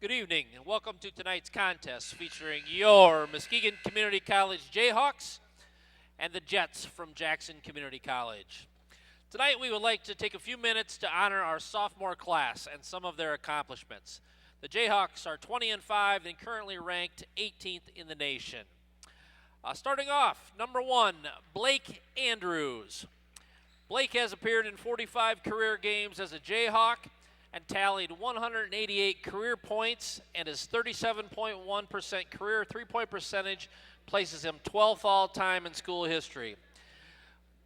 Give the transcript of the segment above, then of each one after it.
Good evening and welcome to tonight's contest featuring your Muskegon Community College Jayhawks and the Jets from Jackson Community College. Tonight we would like to take a few minutes to honor our sophomore class and some of their accomplishments. The Jayhawks are 20-5 and currently ranked 18th in the nation. Starting off, number 1, Blake Andrews. Blake has appeared in 45 career games as a Jayhawk and tallied 188 career points, and his 37.1% career three-point percentage places him 12th all-time in school history.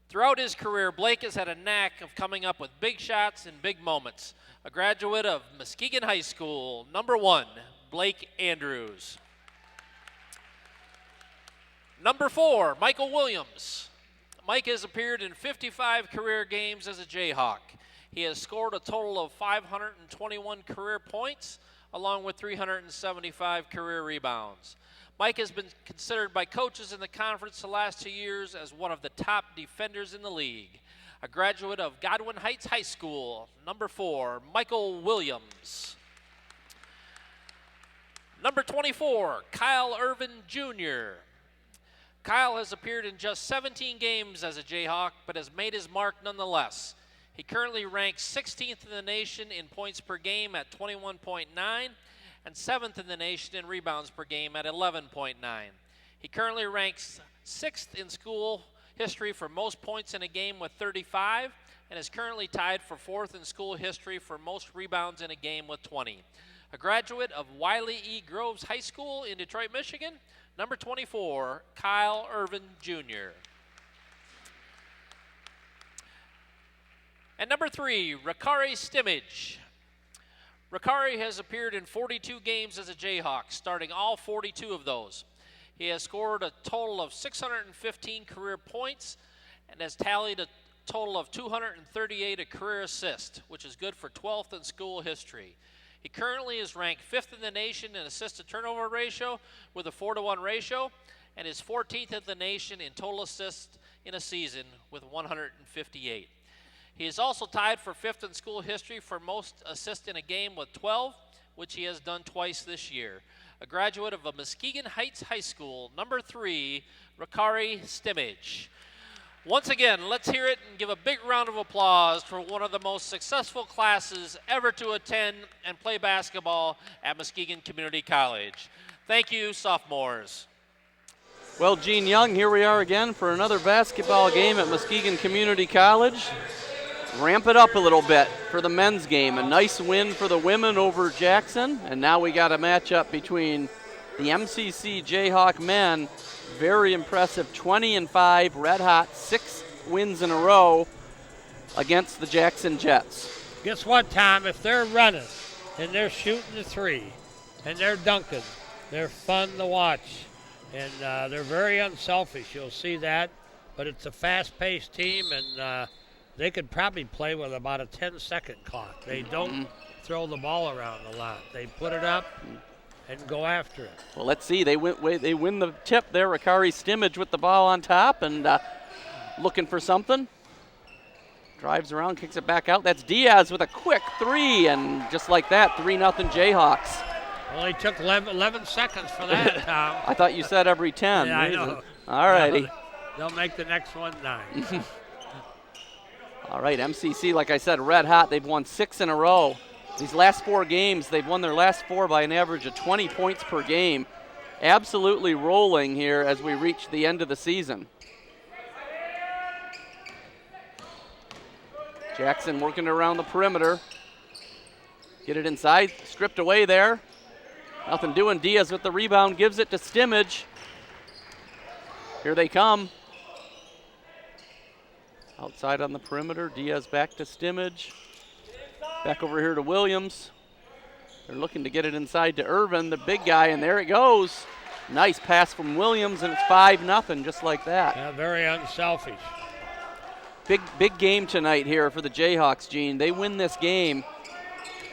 Throughout his career, Blake has had a knack of coming up with big shots and big moments. A graduate of Muskegon High School, number 1, Blake Andrews. Number 4, Michael Williams. Mike has appeared in 55 career games as a Jayhawk. He has scored a total of 521 career points, along with 375 career rebounds. Mike has been considered by coaches in the conference the last 2 years as one of the top defenders in the league. A graduate of Godwin Heights High School, number 4, Michael Williams. Number 24, Kyle Irvin Jr. Kyle has appeared in just 17 games as a Jayhawk, but has made his mark nonetheless. He currently ranks 16th in the nation in points per game at 21.9 and 7th in the nation in rebounds per game at 11.9. He currently ranks 6th in school history for most points in a game with 35 and is currently tied for 4th in school history for most rebounds in a game with 20. A graduate of Wiley E. Groves High School in Detroit, Michigan, number 24, Kyle Irvin Jr. And number 3, Rakari Stimage. Rakari has appeared in 42 games as a Jayhawk, starting all 42 of those. He has scored a total of 615 career points and has tallied a total of 238 career assists, which is good for 12th in school history. He currently is ranked 5th in the nation in assist-to-turnover ratio with a 4-to-1 ratio, and is 14th in the nation in total assists in a season with 158. He is also tied for 5th in school history for most assists in a game with 12, which he has done twice this year. A graduate of a Muskegon Heights High School, number 3, Rakari Stimage. Once again, let's hear it and give a big round of applause for one of the most successful classes ever to attend and play basketball at Muskegon Community College. Thank you, sophomores. Well, Gene Young, here we are again for another basketball game at Muskegon Community College. Ramp it up a little bit for the men's game. A nice win for the women over Jackson. And now we got a matchup between the MCC Jayhawk men. Very impressive, 20-5, red hot, 6 wins in a row against the Jackson Jets. Guess what, Tom? If they're running and they're shooting the three and they're dunking, they're fun to watch. And they're very unselfish. You'll see that. But it's a fast-paced team, and they could probably play with about a 10-second clock. They don't throw the ball around a lot. They put it up and go after it. Well, let's see. They win the tip there. Rakari Stimage with the ball on top and looking for something. Drives around, kicks it back out. That's Diaz with a quick 3, and just like that, 3-0 Jayhawks. Only took 11 seconds for that, Tom. I thought you said every 10. Yeah, I know. All righty. They'll make the next one 9. All right, MCC, like I said, red hot. They've won 6 in a row. These last 4 games, they've won their last 4 by an average of 20 points per game. Absolutely rolling here as we reach the end of the season. Jackson working around the perimeter. Get it inside, stripped away there. Nothing doing. Diaz with the rebound, gives it to Stimage. Here they come. Outside on the perimeter, Diaz back to Stimage. Back over here to Williams. They're looking to get it inside to Irvin, the big guy, and there it goes. Nice pass from Williams, and it's 5-0, just like that. Yeah, very unselfish. Big game tonight here for the Jayhawks, Gene. They win this game,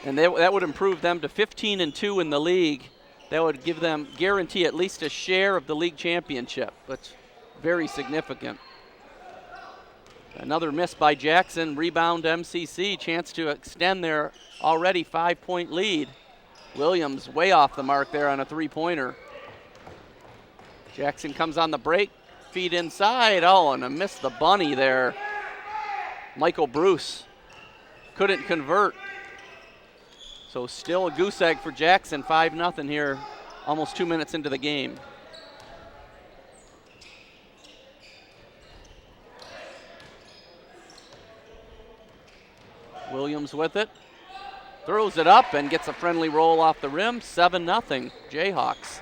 and that would improve them to 15-2 in the league. That would give them guarantee at least a share of the league championship. That's very significant. Another miss by Jackson. Rebound MCC. Chance to extend their already 5-point lead. Williams way off the mark there on a three-pointer. Jackson comes on the break, feed inside. Oh, and a missed the bunny there. Michael Bruce couldn't convert. So still a goose egg for Jackson, 5-0 here, almost 2 minutes into the game. Williams with it, throws it up and gets a friendly roll off the rim, 7-0 Jayhawks.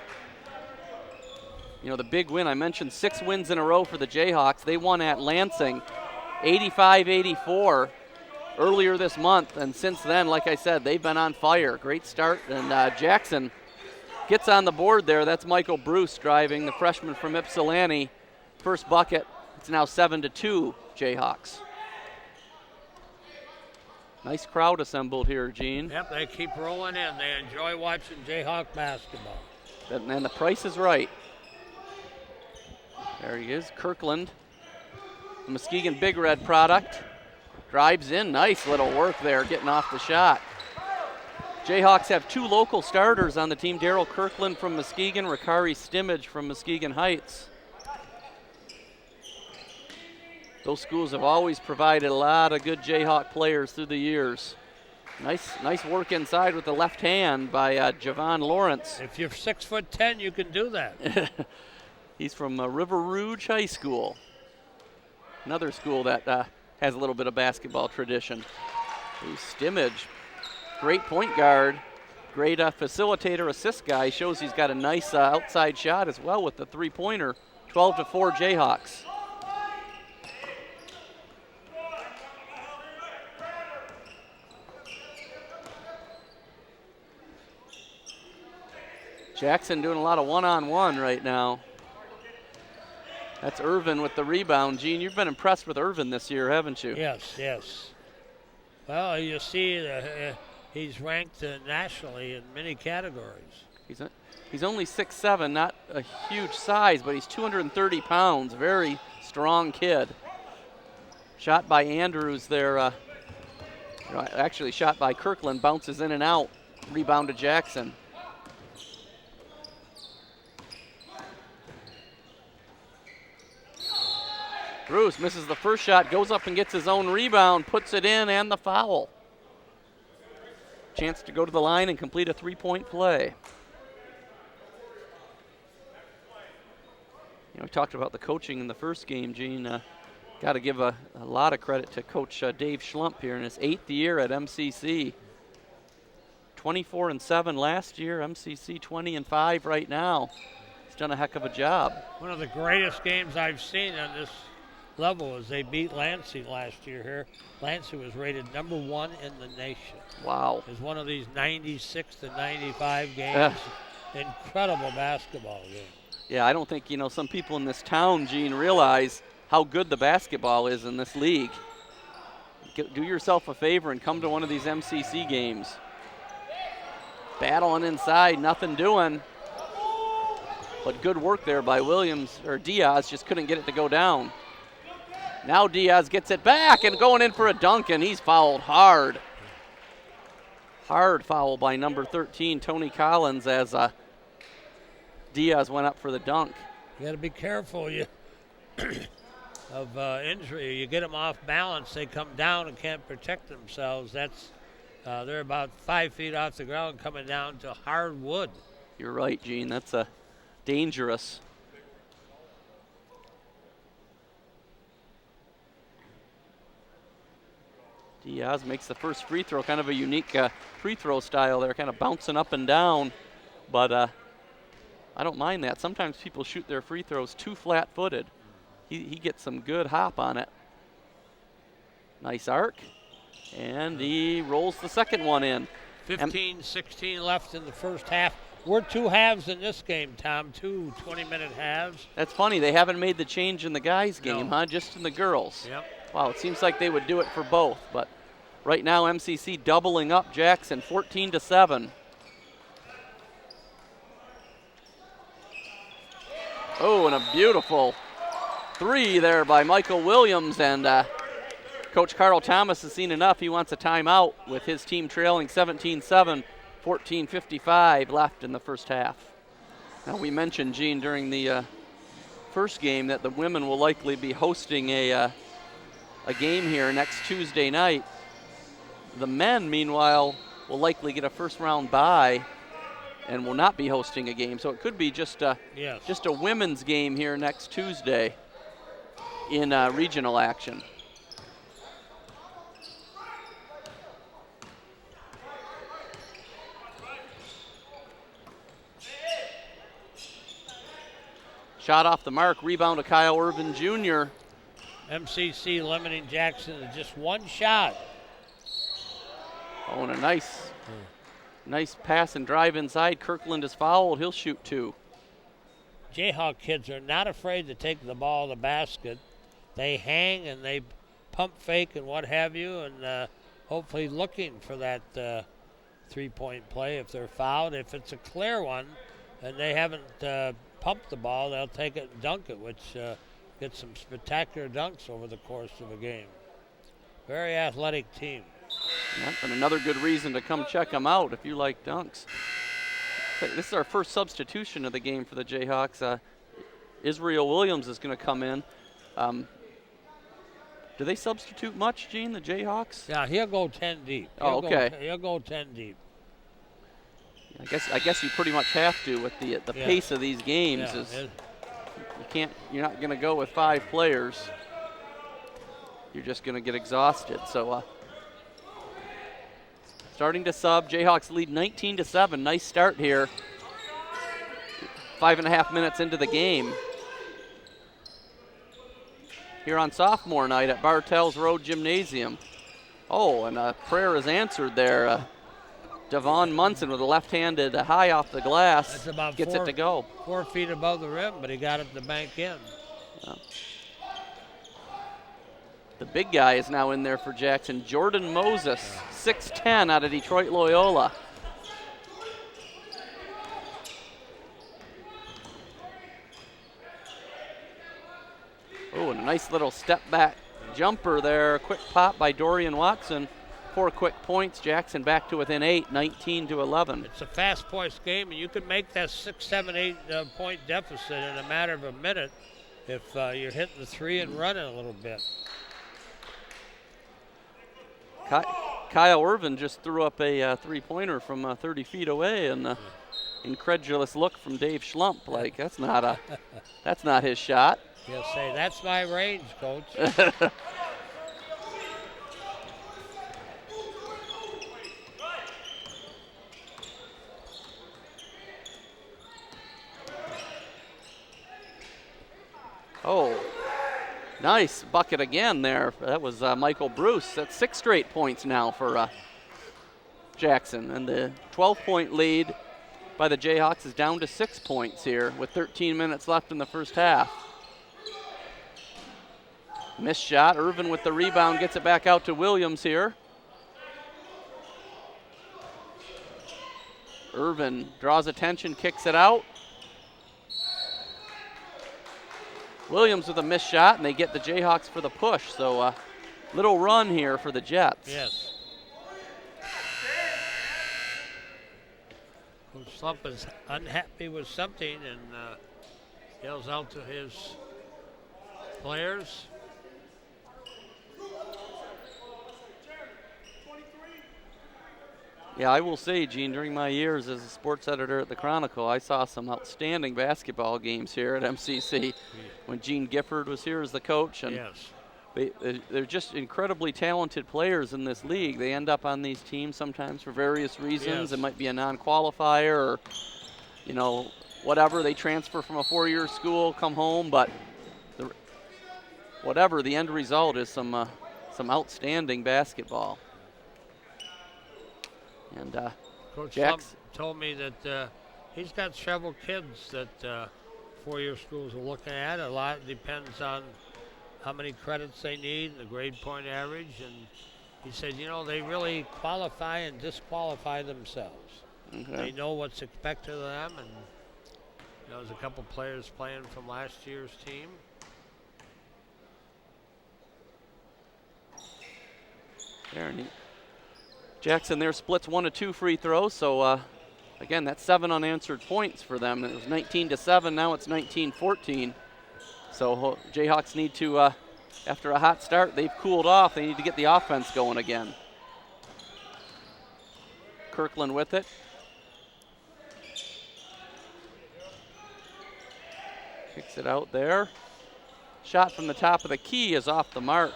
You know, the big win, I mentioned 6 wins in a row for the Jayhawks. They won at Lansing 85-84 earlier this month, and since then, like I said, they've been on fire. Great start, and Jackson gets on the board there. That's Michael Bruce driving, the freshman from Ypsilanti. First bucket. It's now 7-2 Jayhawks. Nice crowd assembled here, Gene. Yep, they keep rolling in. They enjoy watching Jayhawk basketball. And the price is right. There he is, Kirkland, the Muskegon Big Red product. Drives in, nice little work there, getting off the shot. Jayhawks have 2 local starters on the team, Daryl Kirkland from Muskegon, Ricari Stimage from Muskegon Heights. Those schools have always provided a lot of good Jayhawk players through the years. Nice work inside with the left hand by Javon Lawrence. If you're 6'10", you can do that. He's from River Rouge High School, another school that has a little bit of basketball tradition. Stimage, great point guard, great facilitator, assist guy. Shows he's got a nice outside shot as well with the three-pointer. 12-4 Jayhawks. Jackson doing a lot of one-on-one right now. That's Irvin with the rebound. Gene, you've been impressed with Irvin this year, haven't you? Yes. Well, you see he's ranked nationally in many categories. He's only 6'7", not a huge size, but he's 230 pounds. Very strong kid. Shot by Andrews there. Actually shot by Kirkland, bounces in and out. Rebound to Jackson. Bruce misses the first shot, goes up and gets his own rebound, puts it in, and the foul. Chance to go to the line and complete a three-point play. We talked about the coaching in the first game, Gene. Got to give a lot of credit to Coach Dave Schlump here in his 8th year at MCC. 24-7 last year, MCC 20-5 right now. He's done a heck of a job. One of the greatest games I've seen on this level is they beat Lansing last year here. Lansing was rated #1 in the nation. Wow. It was one of these 96-95 games. Incredible basketball game. Yeah, I don't think, some people in this town, Gene, realize how good the basketball is in this league. Do yourself a favor and come to one of these MCC games. Battling inside, nothing doing. But good work there by Diaz, just couldn't get it to go down. Now Diaz gets it back and going in for a dunk, and he's fouled hard. Hard foul by number 13, Tony Collins, as Diaz went up for the dunk. You got to be careful of injury. You get them off balance, they come down and can't protect themselves. They're about 5 feet off the ground coming down to hard wood. You're right, Gene. That's dangerous. Diaz makes the first free throw, kind of a unique free throw style there, kind of bouncing up and down. But I don't mind that. Sometimes people shoot their free throws too flat-footed. He gets some good hop on it. Nice arc. And he rolls the second one in. 15-16 left in the first half. We're 2 halves in this game, Tom. 2 20-minute halves. That's funny. They haven't made the change in the guys' game, huh? Just in the girls. Yep. Wow, it seems like they would do it for both. But right now, MCC doubling up Jackson, 14-7. Oh, and a beautiful 3 there by Michael Williams. And Coach Carl Thomas has seen enough. He wants a timeout with his team trailing 17-7 14:55 left in the first half. Now, we mentioned, Gene, during the first game that the women will likely be hosting a game here next Tuesday night. The men, meanwhile, will likely get a first-round bye and will not be hosting a game. So it could be just a women's game here next Tuesday in regional action. Shot off the mark, rebound to Kyle Irvin Jr. MCC limiting Jackson to just one shot. Oh, and a nice pass and drive inside. Kirkland is fouled. He'll shoot 2. Jayhawk kids are not afraid to take the ball to the basket. They hang and they pump fake and what have you, and hopefully looking for that three-point play if they're fouled. If it's a clear one and they haven't pumped the ball, they'll take it and dunk it, which gets some spectacular dunks over the course of a game. Very athletic team. Yep, and another good reason to come check them out if you like dunks. This is our first substitution of the game for the Jayhawks. Israel Williams is going to come in. Do they substitute much, Gene, the Jayhawks? Yeah, he'll go 10 deep. He'll go 10 deep. I guess you pretty much have to with the pace of these games. You're not going to go with 5 players. You're just going to get exhausted. So starting to sub, Jayhawks lead 19-7. Nice start here. 5.5 minutes into the game. Here on sophomore night at Bartels Road Gymnasium. Oh, and a prayer is answered there. Devon Munson with a left-handed high off the glass. That's about gets it to go. 4 feet above the rim, but he got it to bank in. Yeah. The big guy is now in there for Jackson. Jordan Moses, 6'10", out of Detroit Loyola. Oh, and a nice little step back jumper there. Quick pop by Dorian Watson. 4 quick points. Jackson back to within 8, 19-11. It's a fast-paced game, and you can make that 6, 7, 8 point deficit in a matter of a minute if you're hitting the 3 and running a little bit. Kyle Irvin just threw up a three-pointer from 30 feet away, and incredulous look from Dave Schlump, like that's not his shot. He'll say, "That's my range, coach." Oh, nice bucket again there. That was Michael Bruce. That's 6 straight points now for Jackson. And the 12-point lead by the Jayhawks is down to 6 points here with 13 minutes left in the first half. Missed shot. Irvin with the rebound gets it back out to Williams here. Irvin draws attention, kicks it out. Williams with a missed shot, and they get the Jayhawks for the push. So little run here for the Jets. Yes. Coach Schlump is unhappy with something and yells out to his players. Yeah, I will say, Gene, during my years as a sports editor at the Chronicle, I saw some outstanding basketball games here at MCC when Gene Gifford was here as the coach. And yes. they're just incredibly talented players in this league. They end up on these teams sometimes for various reasons. Yes. It might be a non-qualifier or, whatever. They transfer from a 4-year school, come home, but the end result is some outstanding basketball. And Coach Schlump told me that he's got several kids that 4-year schools are looking at. A lot depends on how many credits they need, the grade point average, and he said, they really qualify and disqualify themselves. Okay. They know what's expected of them, and there's a couple players playing from last year's team. There, Jackson there splits 1 of 2 free throws, so again, that's 7 unanswered points for them. It was 19-7, now it's 19-14. So Jayhawks need to, after a hot start, they've cooled off. They need to get the offense going again. Kirkland with it. Kicks it out there. Shot from the top of the key is off the mark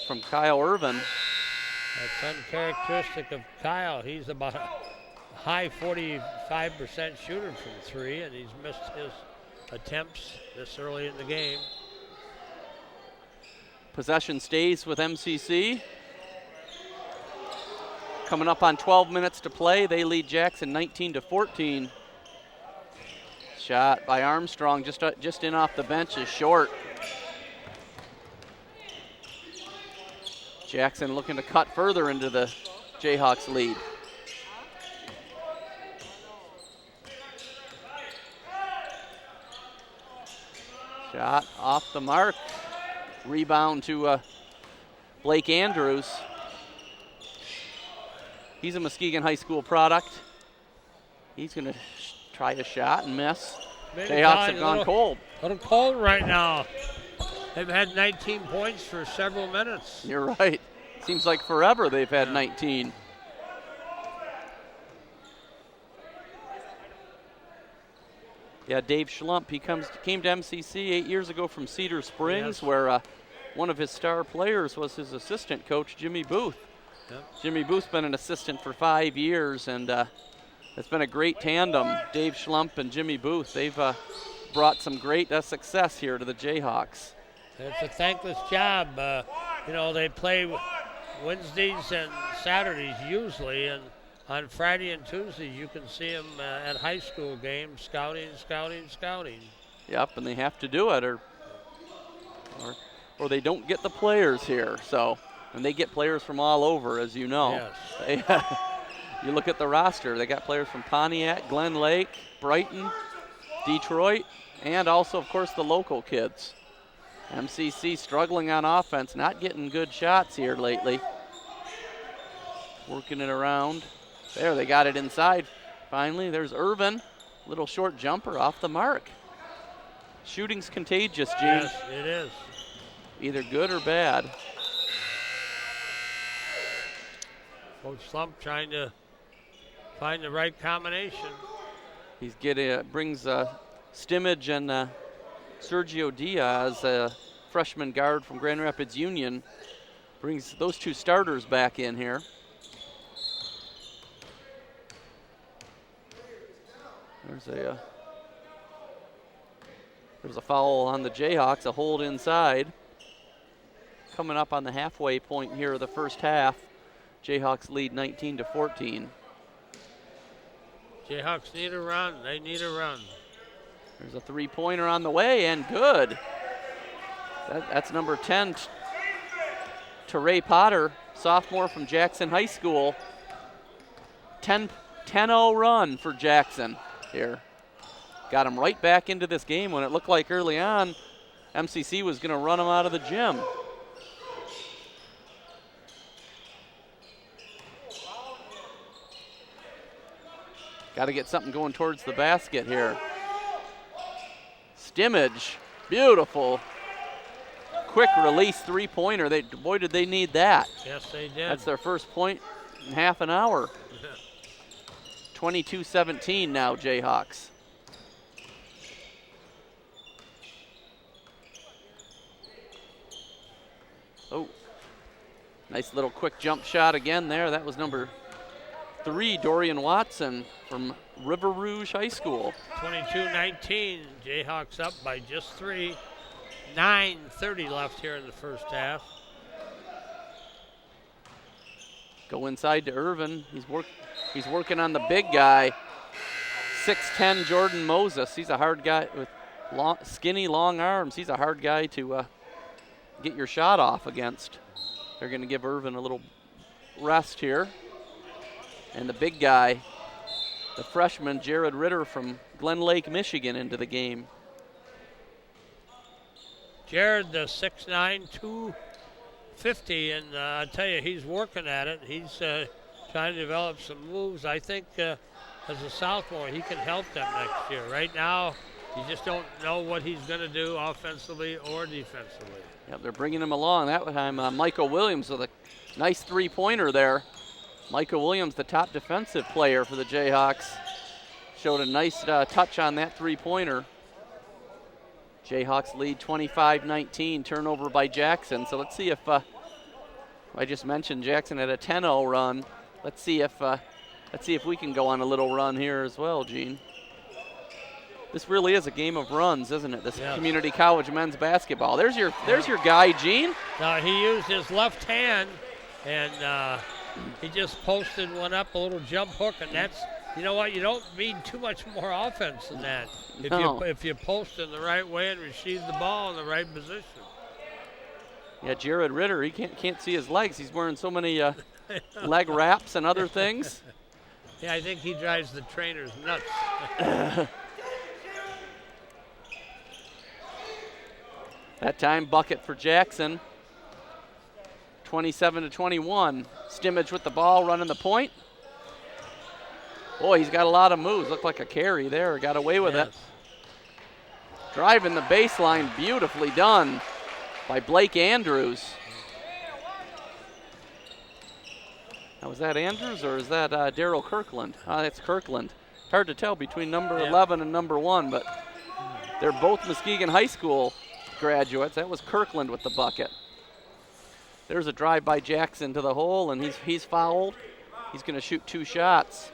from Kyle Irvin. That's uncharacteristic of Kyle. He's about a high 45% shooter from 3, and he's missed his attempts this early in the game. Possession stays with MCC. Coming up on 12 minutes to play, they lead Jackson 19-14. Shot by Armstrong, just in off the bench, is short. Jackson looking to cut further into the Jayhawks lead. Shot off the mark. Rebound to Blake Andrews. He's a Muskegon High School product. He's going to try a shot and miss. Jayhawks have gone cold. A little cold right now. They've had 19 points for several minutes. You're right. Seems like forever they've had 19. Yeah, Dave Schlump, he came to MCC 8 years ago from Cedar Springs, where one of his star players was his assistant coach, Jimmy Booth. Yep. Jimmy Booth's been an assistant for 5 years, and it's been a great tandem. Dave Schlump and Jimmy Booth, they've brought some great success here to the Jayhawks. It's a thankless job. You know, they play Wednesdays and Saturdays usually, and on Friday and Tuesday you can see them at high school games, scouting. Yep, and they have to do it, or they don't get the players here. So, and they get players from all over, as you know. Yes. You look at the roster, they got players from Pontiac, Glen Lake, Brighton, Detroit, and also, of course, the local kids. MCC struggling on offense, not getting good shots here lately. Working it around. There, they got it inside. Finally, there's Irvin. Little short jumper off the mark. Shooting's contagious, Gene. Yes, it is. Either good or bad. Coach Slump trying to find the right combination. He's brings Stimage and Sergio Diaz, a freshman guard from Grand Rapids Union, brings those 2 starters back in here. There's a foul on the Jayhawks, a hold inside. Coming up on the halfway point here of the first half. Jayhawks lead 19-14. Jayhawks need a run. They need a run. There's a 3-pointer on the way, and good. That's number 10 to Ray Potter, sophomore from Jackson High School. 10-0 run for Jackson here. Got him right back into this game when it looked like early on MCC was going to run him out of the gym. Got to get something going towards the basket here. Stimage, beautiful. Quick release 3-pointer. Boy, did they need that. Yes, they did. That's their first point in half an hour. 22-17 now, Jayhawks. Oh, nice little quick jump shot again there. That was number 3, Dorian Watson from River Rouge High School. 22-19, Jayhawks up by just 3. 9:30 left here in the first half. Go inside to Irvin. He's working on the big guy. 6'10" Jordan Moses. He's a hard guy with skinny, long arms. He's a hard guy to get your shot off against. They're going to give Irvin a little rest here. And the big guy, the freshman Jared Ritter from Glen Lake, Michigan, into the game. Jared, the 6'9", 50, and I tell you, he's working at it. He's trying to develop some moves. I think as a sophomore, he can help them next year. Right now, you just don't know what he's going to do offensively or defensively. Yep, they're bringing him along. That time, Michael Williams with a nice three-pointer there. Michael Williams, the top defensive player for the Jayhawks, showed a nice touch on that three-pointer. Jayhawks lead 25-19, turnover by Jackson. So let's see if, I just mentioned Jackson had a 10-0 run. Let's see if we can go on a little run here as well, Gene. This really is a game of runs, isn't it? This community college men's basketball. There's your guy, Gene. Now he used his left hand, and he just posted one up, a little jump hook, and that's, you know what, you don't need too much more offense than that. If you post in the right way and receive the ball in the right position. Yeah, Jared Ritter, he can't see his legs. He's wearing so many leg wraps and other things. Yeah, I think he drives the trainers nuts. That time bucket for Jackson. 27-21. Stimmage with the ball, running the point. Boy, he's got a lot of moves. Looked like a carry there. Got away with it. Driving the baseline, beautifully done by Blake Andrews. Now, is that Andrews or is that Daryl Kirkland? That's Kirkland. Hard to tell between number 11 and number 1, but they're both Muskegon High School graduates. That was Kirkland with the bucket. There's a drive by Jackson to the hole, and he's fouled. He's going to shoot 2 shots.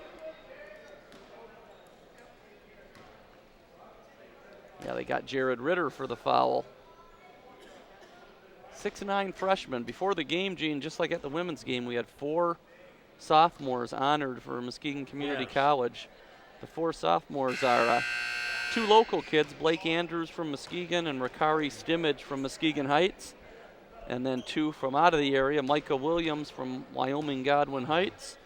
Yeah, they got Jared Ritter for the foul. 6'9" freshman. Before the game, Gene, just like at the women's game, we had 4 sophomores honored for Muskegon Community College. The 4 sophomores are 2 local kids, Blake Andrews from Muskegon and Rakari Stimmage from Muskegon Heights. And then 2 from out of the area, Michael Williams from Wyoming Godwin Heights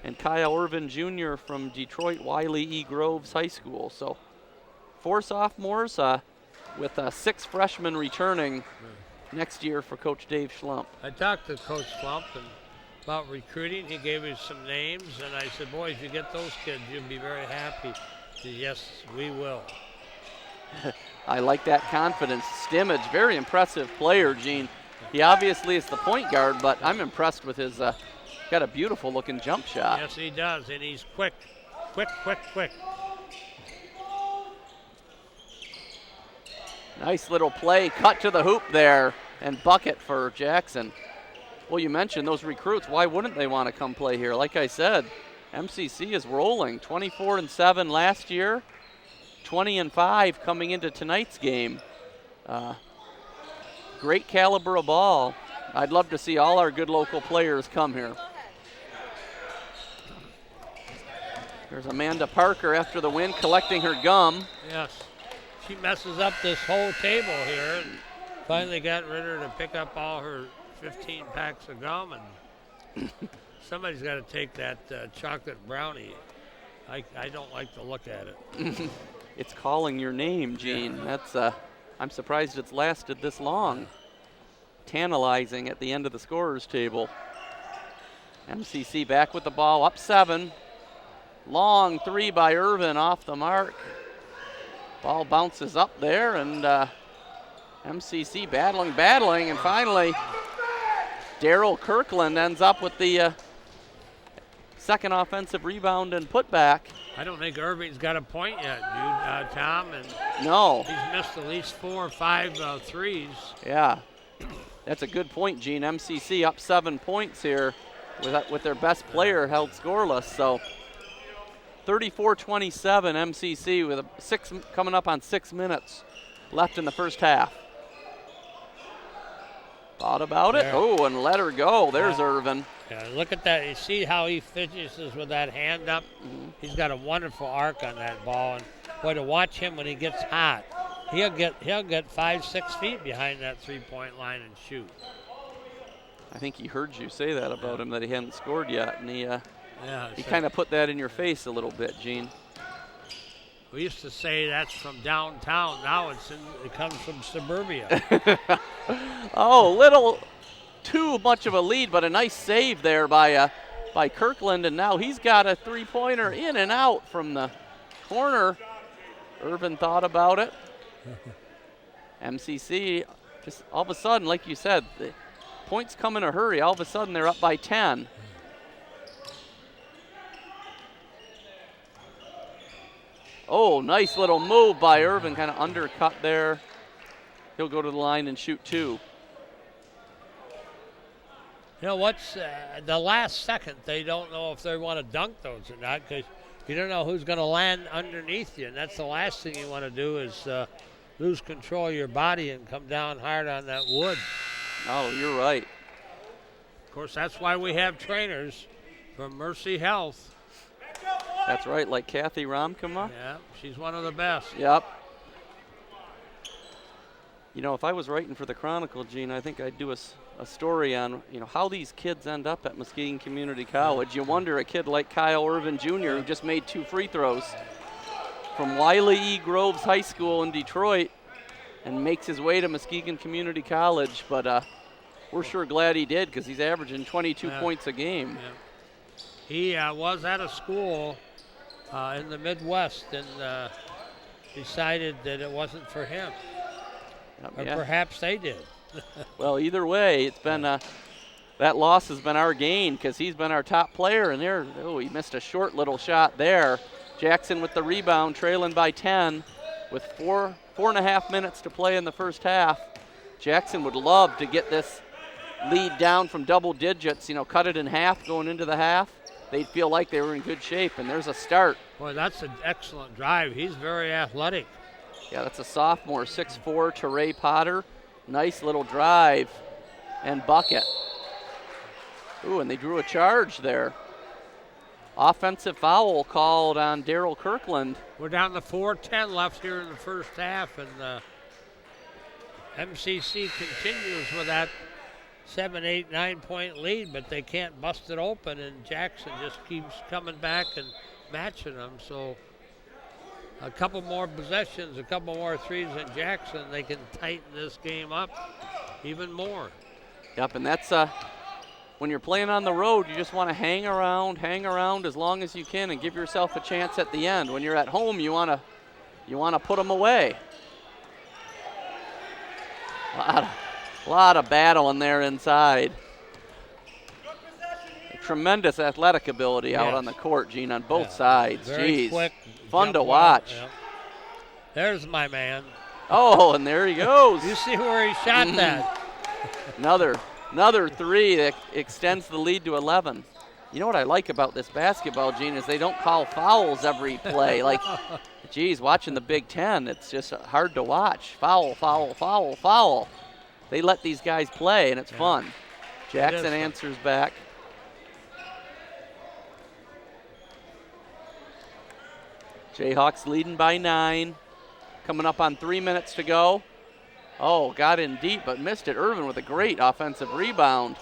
and Kyle Irvin Jr. from Detroit Wiley E. Groves High School. So 4 sophomores with 6 freshmen returning next year for Coach Dave Schlump. I talked to Coach Schlump about recruiting. He gave us some names, and I said, boy, if you get those kids, you'll be very happy. He said, yes, we will. I like that confidence. Stimmage, very impressive player, Gene. He obviously is the point guard, but I'm impressed with his, got a beautiful looking jump shot. Yes, he does, and he's quick. Nice little play, cut to the hoop there, and bucket for Jackson. Well, you mentioned those recruits. Why wouldn't they want to come play here? Like I said, MCC is rolling. 24-7 last year, 20-5 coming into tonight's game. Great caliber of ball. I'd love to see all our good local players come here. There's Amanda Parker after the win, collecting her gum. Yes. She messes up this whole table here and finally got Ritter to pick up all her 15 packs of gum, and somebody's got to take that chocolate brownie. I don't like to look at it. It's calling your name, Gene. That's I'm surprised it's lasted this long. Tantalizing at the end of the scorer's table. MCC back with the ball, up 7. Long 3 by Irvin, off the mark. Ball bounces up there, and MCC battling, and finally Daryl Kirkland ends up with the second offensive rebound and putback. I don't think Irving's got a point yet, dude, Tom. And no. He's missed at least 4 or 5 threes. Yeah, that's a good point, Gene. MCC up 7 points here with their best player held scoreless. So 34-27 MCC with coming up on 6 minutes left in the first half. Thought about it. Oh, and let her go. There's Irvin. Yeah, look at that. You see how he finishes with that hand up? Mm-hmm. He's got a wonderful arc on that ball. And boy, to watch him when he gets hot, he'll get 5-6 feet behind that three-point line and shoot. I think he heard you say that about him, that he hadn't scored yet, and he kind of put that in your face a little bit, Gene. We used to say that's from downtown. Now it comes from suburbia. Oh, too much of a lead, but a nice save there by Kirkland, and now he's got a three-pointer in and out from the corner. Irvin thought about it. MCC, just all of a sudden, like you said, the points come in a hurry. All of a sudden, they're up by 10. Oh, nice little move by Irvin, kind of undercut there. He'll go to the line and shoot 2. You know, what's the last second, they don't know if they want to dunk those or not, because you don't know who's going to land underneath you, and that's the last thing you want to do is lose control of your body and come down hard on that wood. Oh, you're right. Of course, that's why we have trainers from Mercy Health. That's right, like Kathy Romkema. Yeah, she's one of the best. Yep. You know, if I was writing for the Chronicle, Gene, I think I'd do a story on, you know, how these kids end up at Muskegon Community College. You wonder, a kid like Kyle Irvin Jr., who just made 2 free throws from Wiley E. Groves High School in Detroit and makes his way to Muskegon Community College. But we're sure glad he did, because he's averaging 22 points a game. Yeah. He was at a school in the Midwest and decided that it wasn't for him. Or perhaps they did. Well, either way, it's been that loss has been our gain, because he's been our top player. And there, oh, he missed a short little shot there. Jackson with the rebound, trailing by 10 with 4.5 minutes to play in the first half. Jackson would love to get this lead down from double digits, you know, cut it in half going into the half. They'd feel like they were in good shape, and there's a start. Boy, that's an excellent drive. He's very athletic. Yeah, that's a sophomore, 6'4", Teray Potter. Nice little drive and bucket. Ooh, and they drew a charge there. Offensive foul called on Daryl Kirkland. We're down to 4:10 left here in the first half, and MCC continues with that 7, 8, 9-point lead, but they can't bust it open, and Jackson just keeps coming back and matching them. So a couple more possessions, a couple more threes in Jackson, they can tighten this game up even more. Yep, and that's when you're playing on the road, you just want to hang around as long as you can and give yourself a chance at the end. When you're at home, you want to put them away. A lot of battling there inside. Tremendous athletic ability out on the court, Gene, on both sides. Very Jeez. quick, Fun to watch. Yeah. There's my man. Oh, and there he goes. You see where he shot that. Another three that extends the lead to 11. You know what I like about this basketball, Gene, is they don't call fouls every play. Like, geez, watching the Big Ten, it's just hard to watch. Foul, foul, foul, foul. They let these guys play, and it's fun. Jackson answers back. Jayhawks leading by 9. Coming up on 3 minutes to go. Oh, got in deep, but missed it. Irvin with a great offensive rebound.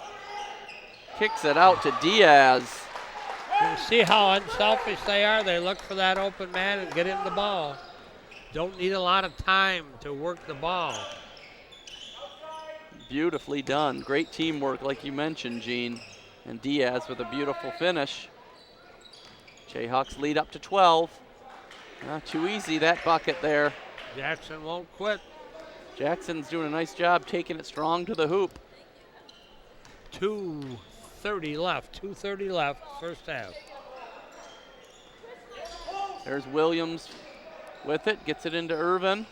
Kicks it out to Diaz. You see how unselfish they are? They look for that open man and get him the ball. Don't need a lot of time to work the ball. Beautifully done. Great teamwork, like you mentioned, Gene. And Diaz with a beautiful finish. Jayhawks lead up to 12. Not too easy, that bucket there. Jackson won't quit. Jackson's doing a nice job taking it strong to the hoop. 2:30 left, first half. There's Williams with it, gets it into Irvin.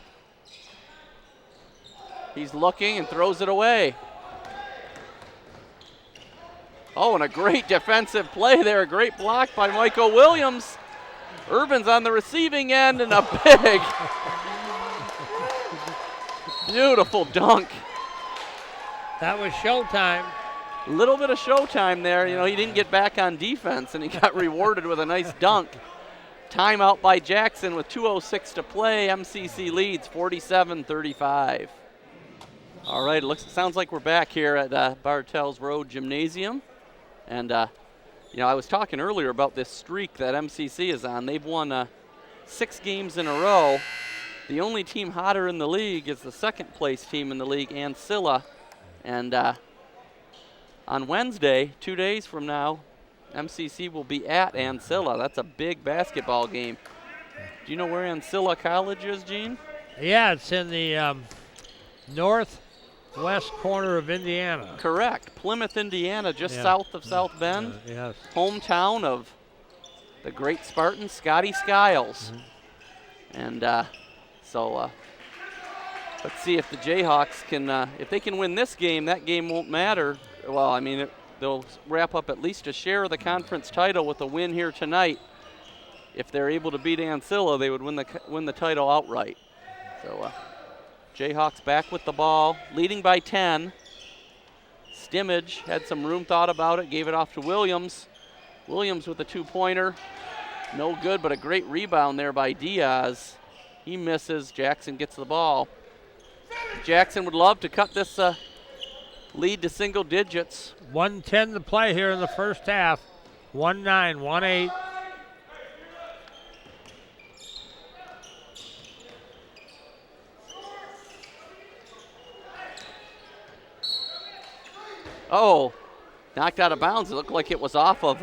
He's looking and throws it away. Oh, and a great defensive play there. A great block by Michael Williams. Irvin's on the receiving end, and a big, beautiful dunk. That was showtime. A little bit of showtime there. You know, he didn't get back on defense, and he got rewarded with a nice dunk. Timeout by Jackson with 2:06 to play. MCC leads 47-35. All right, sounds like we're back here at Bartels Road Gymnasium. And, you know, I was talking earlier about this streak that MCC is on. They've won 6 games in a row. The only team hotter in the league is the second place team in the league, Ancilla. And On Wednesday, 2 days from now, MCC will be at Ancilla. That's a big basketball game. Do you know where Ancilla College is, Gene? Yeah, it's in the northwest corner of Indiana. Correct. Plymouth, Indiana, just south of South Bend. Yes. Hometown of the great Spartan, Scotty Skiles. And so let's see if the Jayhawks can, if they can win this game, that game won't matter. Well, I mean, they'll wrap up at least a share of the conference title with a win here tonight. If they're able to beat Ancilla, they would win the title outright. So Jayhawks back with the ball, leading by 10. Stimmage had some room thought about it, gave it off to Williams. Williams with a 2-pointer. No good, but a great rebound there by Diaz. He misses. Jackson gets the ball. Jackson would love to cut this lead to single digits. 1:10 to play here in the first half. 1-9, 1-8. Oh, knocked out of bounds. It looked like it was off of.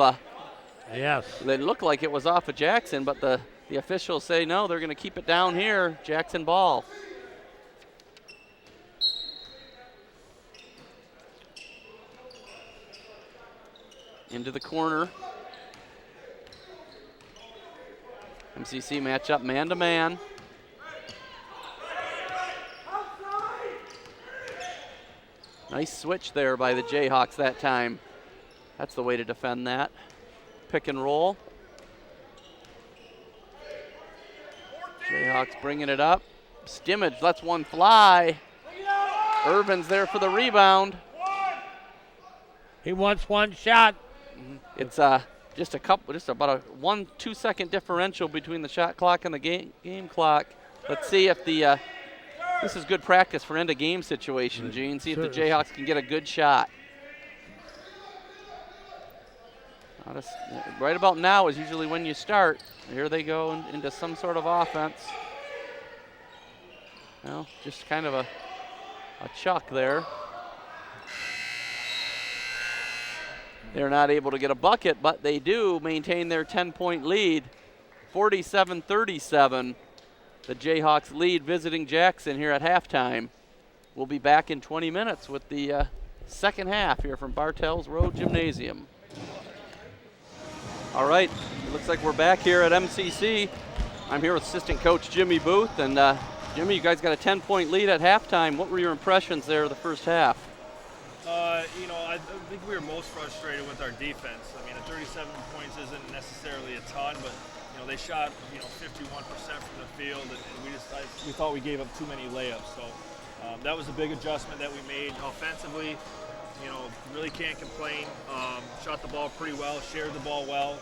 Yes. It looked like it was off of Jackson, but the officials say no. They're going to keep it down here. Jackson ball. Into the corner. MCC matchup man-to-man. Nice switch there by the Jayhawks that time. That's the way to defend that. Pick and roll. Jayhawks bringing it up. Stimmage lets one fly. Irvin's there for the rebound. He wants one shot. It's just about a 1-2 second differential between the shot clock and the game clock. Let's see if this is good practice for end of game situation, Gene. See if the Jayhawks can get a good shot. Right about now is usually when you start. Here they go into some sort of offense. Well, just kind of a chuck there. They're not able to get a bucket, but they do maintain their 10-point lead. 47-37. The Jayhawks lead visiting Jackson here at halftime. We'll be back in 20 minutes with the second half here from Bartels Road Gymnasium. All right, it looks like we're back here at MCC. I'm here with assistant coach Jimmy Booth. And Jimmy, you guys got a 10-point lead at halftime. What were your impressions there of the first half? I think we were most frustrated with our defense. I mean, 37 points isn't necessarily a ton, but they shot 51% from the field, and we thought we gave up too many layups. So that was a big adjustment that we made offensively. Really can't complain. Shot the ball pretty well, shared the ball well.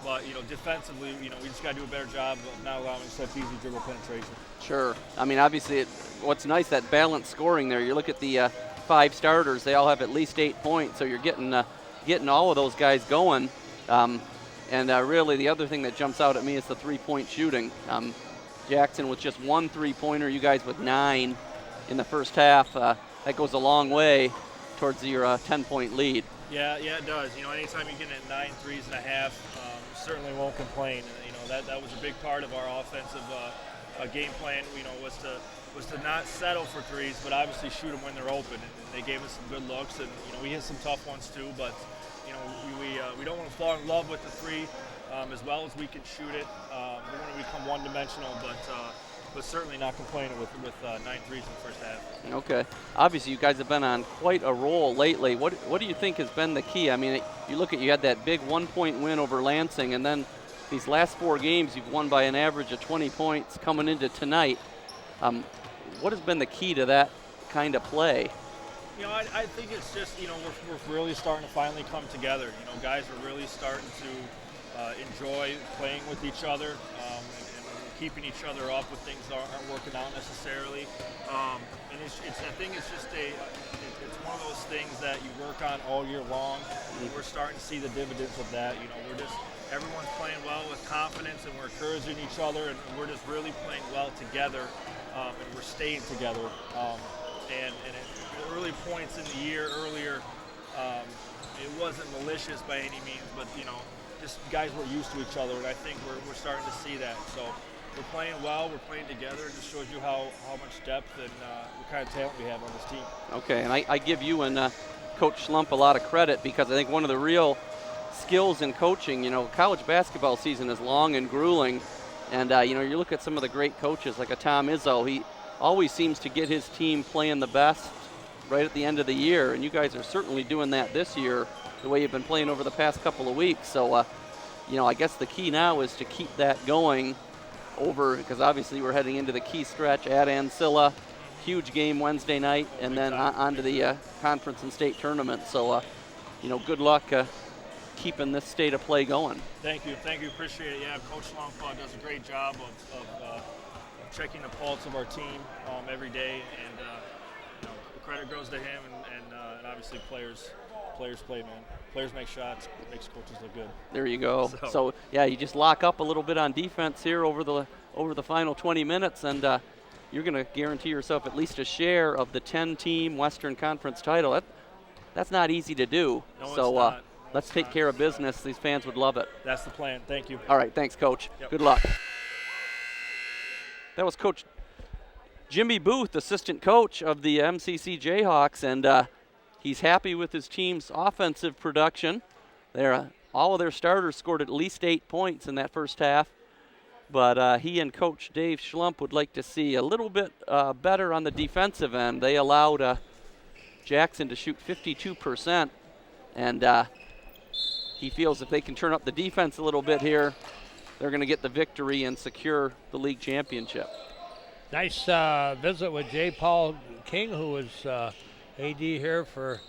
But defensively, we just got to do a better job of not allowing such easy dribble penetration. Sure. I mean, obviously, what's nice, that balanced scoring there. You look at the 5 starters; they all have at least 8 points, so you're getting all of those guys going. And really, the other thing that jumps out at me is the 3-point shooting. Jackson with just 1 3-pointer, you guys with 9 in the first half. That goes a long way towards your 10-point lead. Yeah, it does. Anytime you get at 9 threes and a half, certainly won't complain. And, that was a big part of our offensive game plan. Was to not settle for threes, but obviously shoot them when they're open. And they gave us some good looks, and we hit some tough ones too. But we don't want to fall in love with the three as well as we can shoot it. We want to become one-dimensional, but certainly not complaining with 9 threes in the first half. Okay. Obviously, you guys have been on quite a roll lately. What do you think has been the key? I mean, you had that big 1-point win over Lansing, and then these last 4 games you've won by an average of 20 points coming into tonight. What has been the key to that kind of play? I think it's just, we're really starting to finally come together. Guys are really starting to enjoy playing with each other and keeping each other up when things aren't working out necessarily. And I think it's just it's one of those things that you work on all year long. And we're starting to see the dividends of that. Everyone's playing well with confidence, and we're encouraging each other, and we're just really playing well together, and we're staying together. And at early points in the year, earlier It wasn't malicious by any means, but just guys were used to each other, and I think we're starting to see that. So we're playing well, we're playing together. It just shows you how much depth and what kind of talent we have on this team. Okay, and I give you and Coach Schlump a lot of credit, because I think one of the real skills in coaching, college basketball season is long and grueling, and you look at some of the great coaches like a Tom Izzo. He always seems to get his team playing the best right at the end of the year, and you guys are certainly doing that this year, the way you've been playing over the past couple of weeks. So, I guess the key now is to keep that going over, because obviously we're heading into the key stretch at Ancilla. Huge game Wednesday night, and then on to the conference and state tournament. So, good luck keeping this state of play going. Thank you, appreciate it. Yeah, Coach Schlump does a great job of checking the pulse of our team every day, and credit goes to him, and obviously players play, man. Players make shots, it makes coaches look good. There you go. So yeah, you just lock up a little bit on defense here over the final 20 minutes, and you're going to guarantee yourself at least a share of the 10-team Western Conference title. That's not easy to do. No, so it's not. Let's take care of business. These fans would love it. That's the plan. Thank you. All right, thanks, Coach. Yep. Good luck. That was Coach Jimmy Booth, assistant coach of the MCC Jayhawks, and he's happy with his team's offensive production. All of their starters scored at least 8 points in that first half, but he and Coach Dave Schlump would like to see a little bit better on the defensive end. They allowed Jackson to shoot 52%, and he feels if they can turn up the defense a little bit here, they're going to get the victory and secure the league championship. Nice visit with J. Paul King, who was AD here for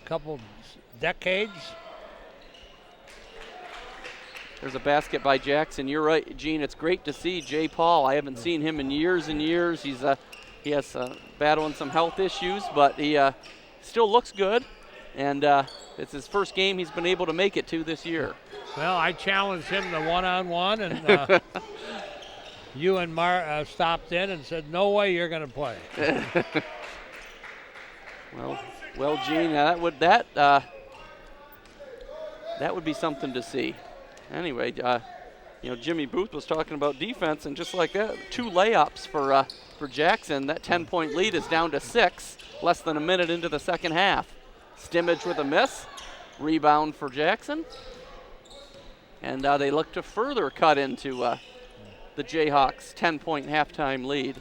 a couple decades. There's a basket by Jackson. You're right, Gene. It's great to see J. Paul. I haven't seen him in years and years. He has battling some health issues, but he still looks good. And it's his first game he's been able to make it to this year. Well, I challenged him to one-on-one, and you and Mar stopped in and said, "No way you're going to play." Well, Gene, that would be something to see. Anyway, Jimmy Booth was talking about defense, and just like that, 2 layups for Jackson. That 10-point lead is down to 6, less than a minute into the second half. Stimmage with a miss, rebound for Jackson, and they look to further cut into the Jayhawks' 10-point halftime lead.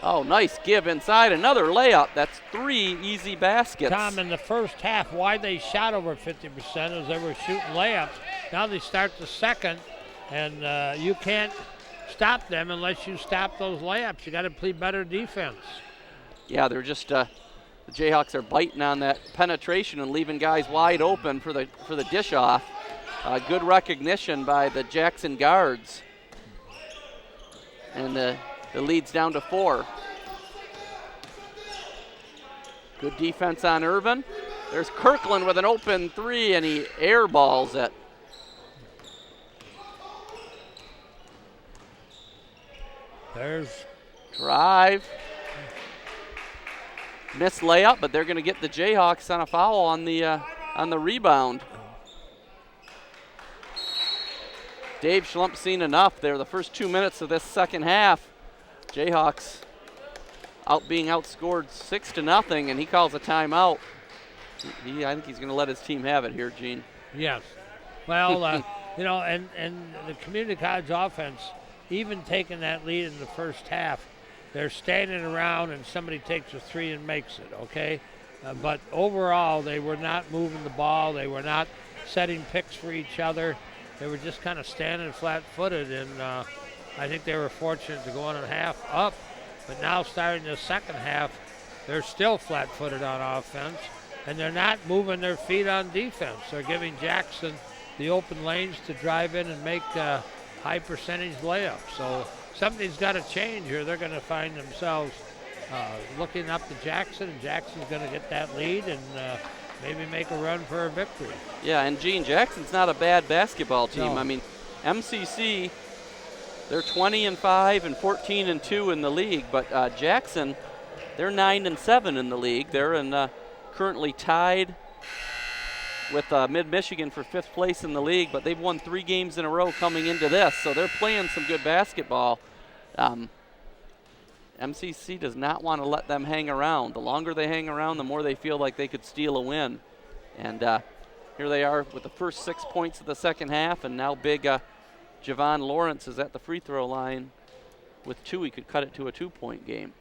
Oh, nice give inside, another layup. That's 3 easy baskets. Tom, in the first half, why they shot over 50% is they were shooting layups. Now they start the second, and you can't stop them unless you stop those layups. You got to play better defense. Yeah, they're just the Jayhawks are biting on that penetration and leaving guys wide open for the dish off. Good recognition by the Jackson guards, and the lead's down to 4. Good defense on Irvin. There's Kirkland with an open 3, and he airballs it. There's drive. Missed layup, but they're going to get the Jayhawks on a foul on the rebound. Dave Schlump's seen enough there. The first 2 minutes of this second half, Jayhawks being outscored 6-0, and he calls a timeout. I think he's going to let his team have it here, Gene. Yes. Well, and the community college offense, even taking that lead in the first half, they're standing around and somebody takes a 3 and makes it, okay? But overall, they were not moving the ball. They were not setting picks for each other. They were just kind of standing flat-footed, and I think they were fortunate to go on a half up. But now starting the second half, they're still flat-footed on offense, and they're not moving their feet on defense. They're giving Jackson the open lanes to drive in and make high-percentage layups. So something's got to change here. They're going to find themselves looking up to Jackson, and Jackson's going to get that lead and maybe make a run for a victory. Yeah, and Gene, Jackson's not a bad basketball team. No. I mean, MCC, they're 20-5 and 14-2 in the league, but Jackson, They're 9-7 in the league. They're currently tied with Mid-Michigan for 5th place in the league, but they've won 3 games in a row coming into this, so they're playing some good basketball. MCC does not want to let them hang around. The longer they hang around, the more they feel like they could steal a win. And here they are with the first 6 points of the second half, and now big Javon Lawrence is at the free throw line with 2. He could cut it to a 2-point game.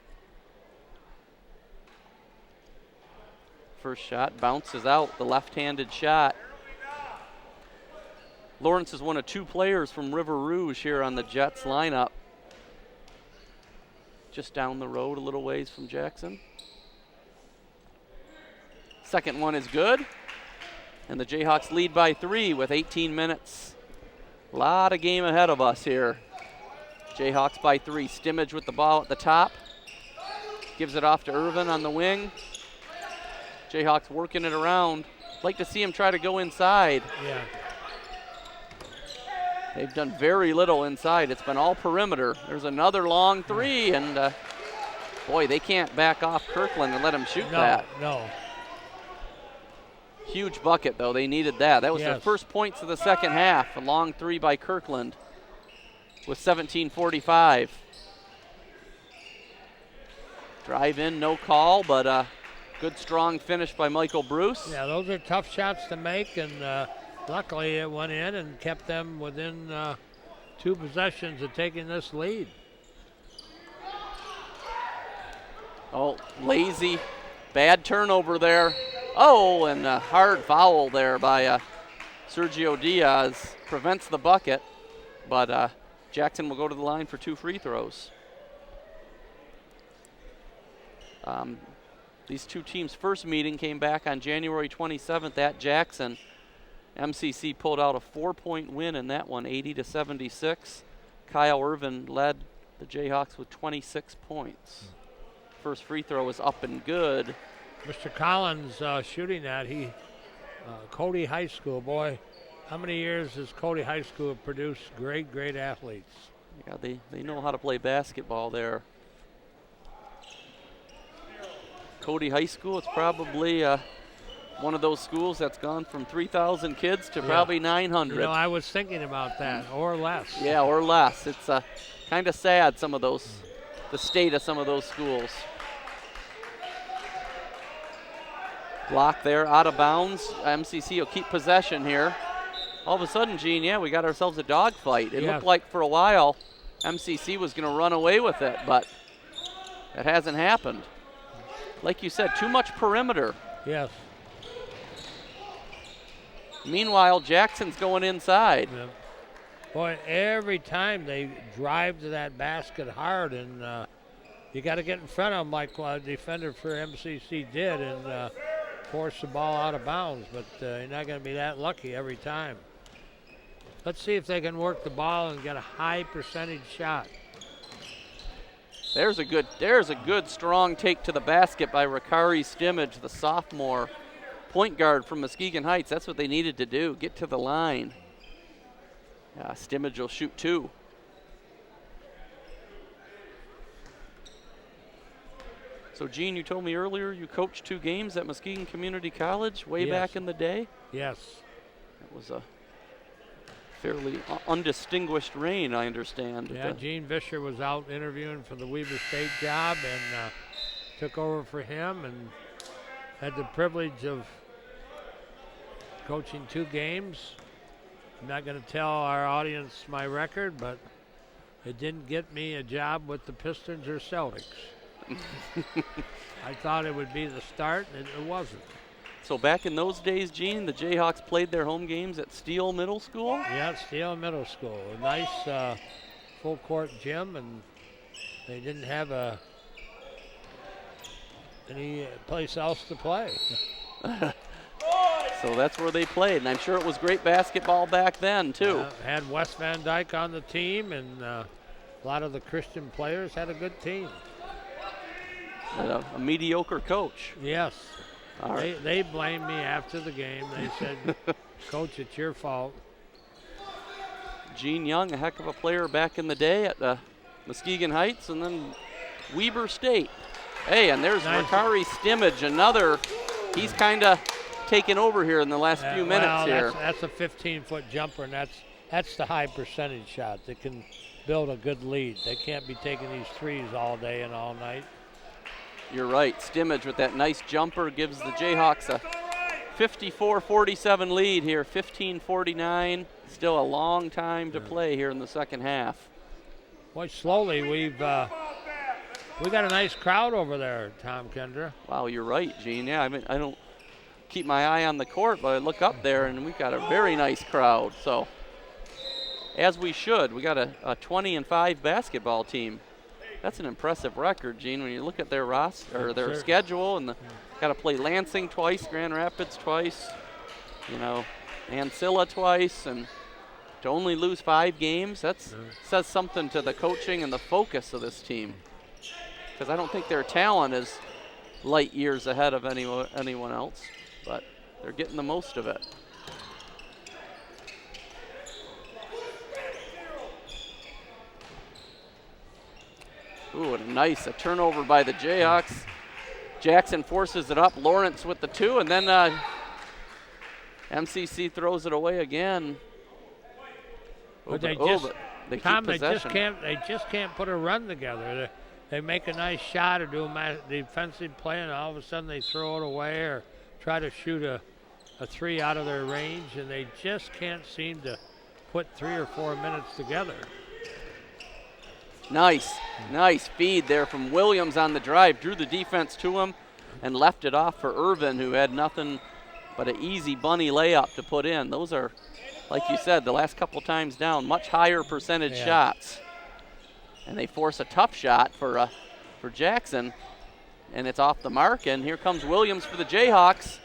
First shot bounces out, the left-handed shot. Lawrence is one of 2 players from River Rouge here on the Jets lineup. Just down the road a little ways from Jackson. Second one is good. And the Jayhawks lead by 3 with 18 minutes. A lot of game ahead of us here. Jayhawks by 3. Stimage with the ball at the top. Gives it off to Irvin on the wing. Jayhawks working it around. Like to see him try to go inside. Yeah. They've done very little inside. It's been all perimeter. There's another long 3, and boy, they can't back off Kirkland and let him shoot that. No. Huge bucket, though. They needed that. That was their first points of the second half. A long 3 by Kirkland with 17:45. Drive in, no call, but good strong finish by Michael Bruce. Yeah, those are tough shots to make, and luckily it went in and kept them within 2 possessions of taking this lead. Oh, lazy, bad turnover there. Oh, and a hard foul there by Sergio Diaz. Prevents the bucket, but Jackson will go to the line for 2 free throws. These 2 teams' first meeting came back on January 27th at Jackson. MCC pulled out a 4-point win in that one, 80-76. Kyle Irvin led the Jayhawks with 26 points. First free throw is up and good. Mr. Collins shooting that. Cody High School, boy, how many years has Cody High School produced great athletes? Yeah, they know how to play basketball there. Cody High School, it's probably one of those schools that's gone from 3,000 kids to probably 900. You know, I was thinking about that, or less. Yeah, or less. It's kind of sad, some of those, the state of some of those schools. Block there, out of bounds. MCC will keep possession here. All of a sudden, Gene, we got ourselves a dogfight. It looked like for a while MCC was going to run away with it, but that hasn't happened. Like you said, too much perimeter. Yes. Meanwhile, Jackson's going inside. Yeah. Boy, every time they drive to that basket hard, and you got to get in front of them like a defender for MCC did and force the ball out of bounds, but you're not going to be that lucky every time. Let's see if they can work the ball and get a high percentage shot. There's a good strong take to the basket by Ricari Stimage, the sophomore point guard from Muskegon Heights. That's what they needed to do, get to the line. Stimage will shoot 2. So, Gene, you told me earlier you coached 2 games at Muskegon Community College way back in the day? Yes. That was a fairly undistinguished reign, I understand. Yeah, Gene Vischer was out interviewing for the Weber State job and took over for him and had the privilege of coaching 2 games. I'm not going to tell our audience my record, but it didn't get me a job with the Pistons or Celtics. I thought it would be the start, and it wasn't. So back in those days, Gene, the Jayhawks played their home games at Steele Middle School? Yeah, Steele Middle School. A nice full-court gym, and they didn't have any place else to play. So that's where they played, and I'm sure it was great basketball back then, too. Had Wes Van Dyke on the team, and a lot of the Christian players had a good team. A mediocre coach. Yes. All right. They blamed me after the game. They said, Coach, it's your fault. Gene Young, a heck of a player back in the day at Muskegon Heights, and then Weber State. Hey, and there's Nice. Rakari Stimage, another. He's kind of taken over here in the last few minutes well, here. That's a 15-foot jumper, and that's the high percentage shot that can build a good lead. They can't be taking these threes all day and all night. You're right. Stimage with that nice jumper gives the Jayhawks a 54-47 lead here, 15-49. Still a long time to play here in the second half. Boy, slowly we got a nice crowd over there, Tom Kendra. Wow, you're right, Gene. Yeah, I mean, I don't keep my eye on the court, but I look up there and we've got a very nice crowd. So, as we should, we got a 20-5 basketball team. That's an impressive record, Gene. When you look at their roster or their schedule, and got to play Lansing twice, Grand Rapids twice, Ancilla twice, and to only lose 5 games, says something to the coaching and the focus of this team. Because I don't think their talent is light years ahead of anyone else, but they're getting the most of it. Ooh, and a turnover by the Jayhawks. Jackson forces it up. Lawrence with the 2, and then MCC throws it away again. But they just can't put a run together. They make a nice shot or do a defensive play, and all of a sudden they throw it away or try to shoot a 3 out of their range, and they just can't seem to put 3 or 4 minutes together. Nice feed there from Williams on the drive. Drew the defense to him and left it off for Irvin, who had nothing but an easy bunny layup to put in. Those are, like you said, the last couple times down, much higher percentage shots. And they force a tough shot for Jackson, and it's off the mark. And here comes Williams for the Jayhawks.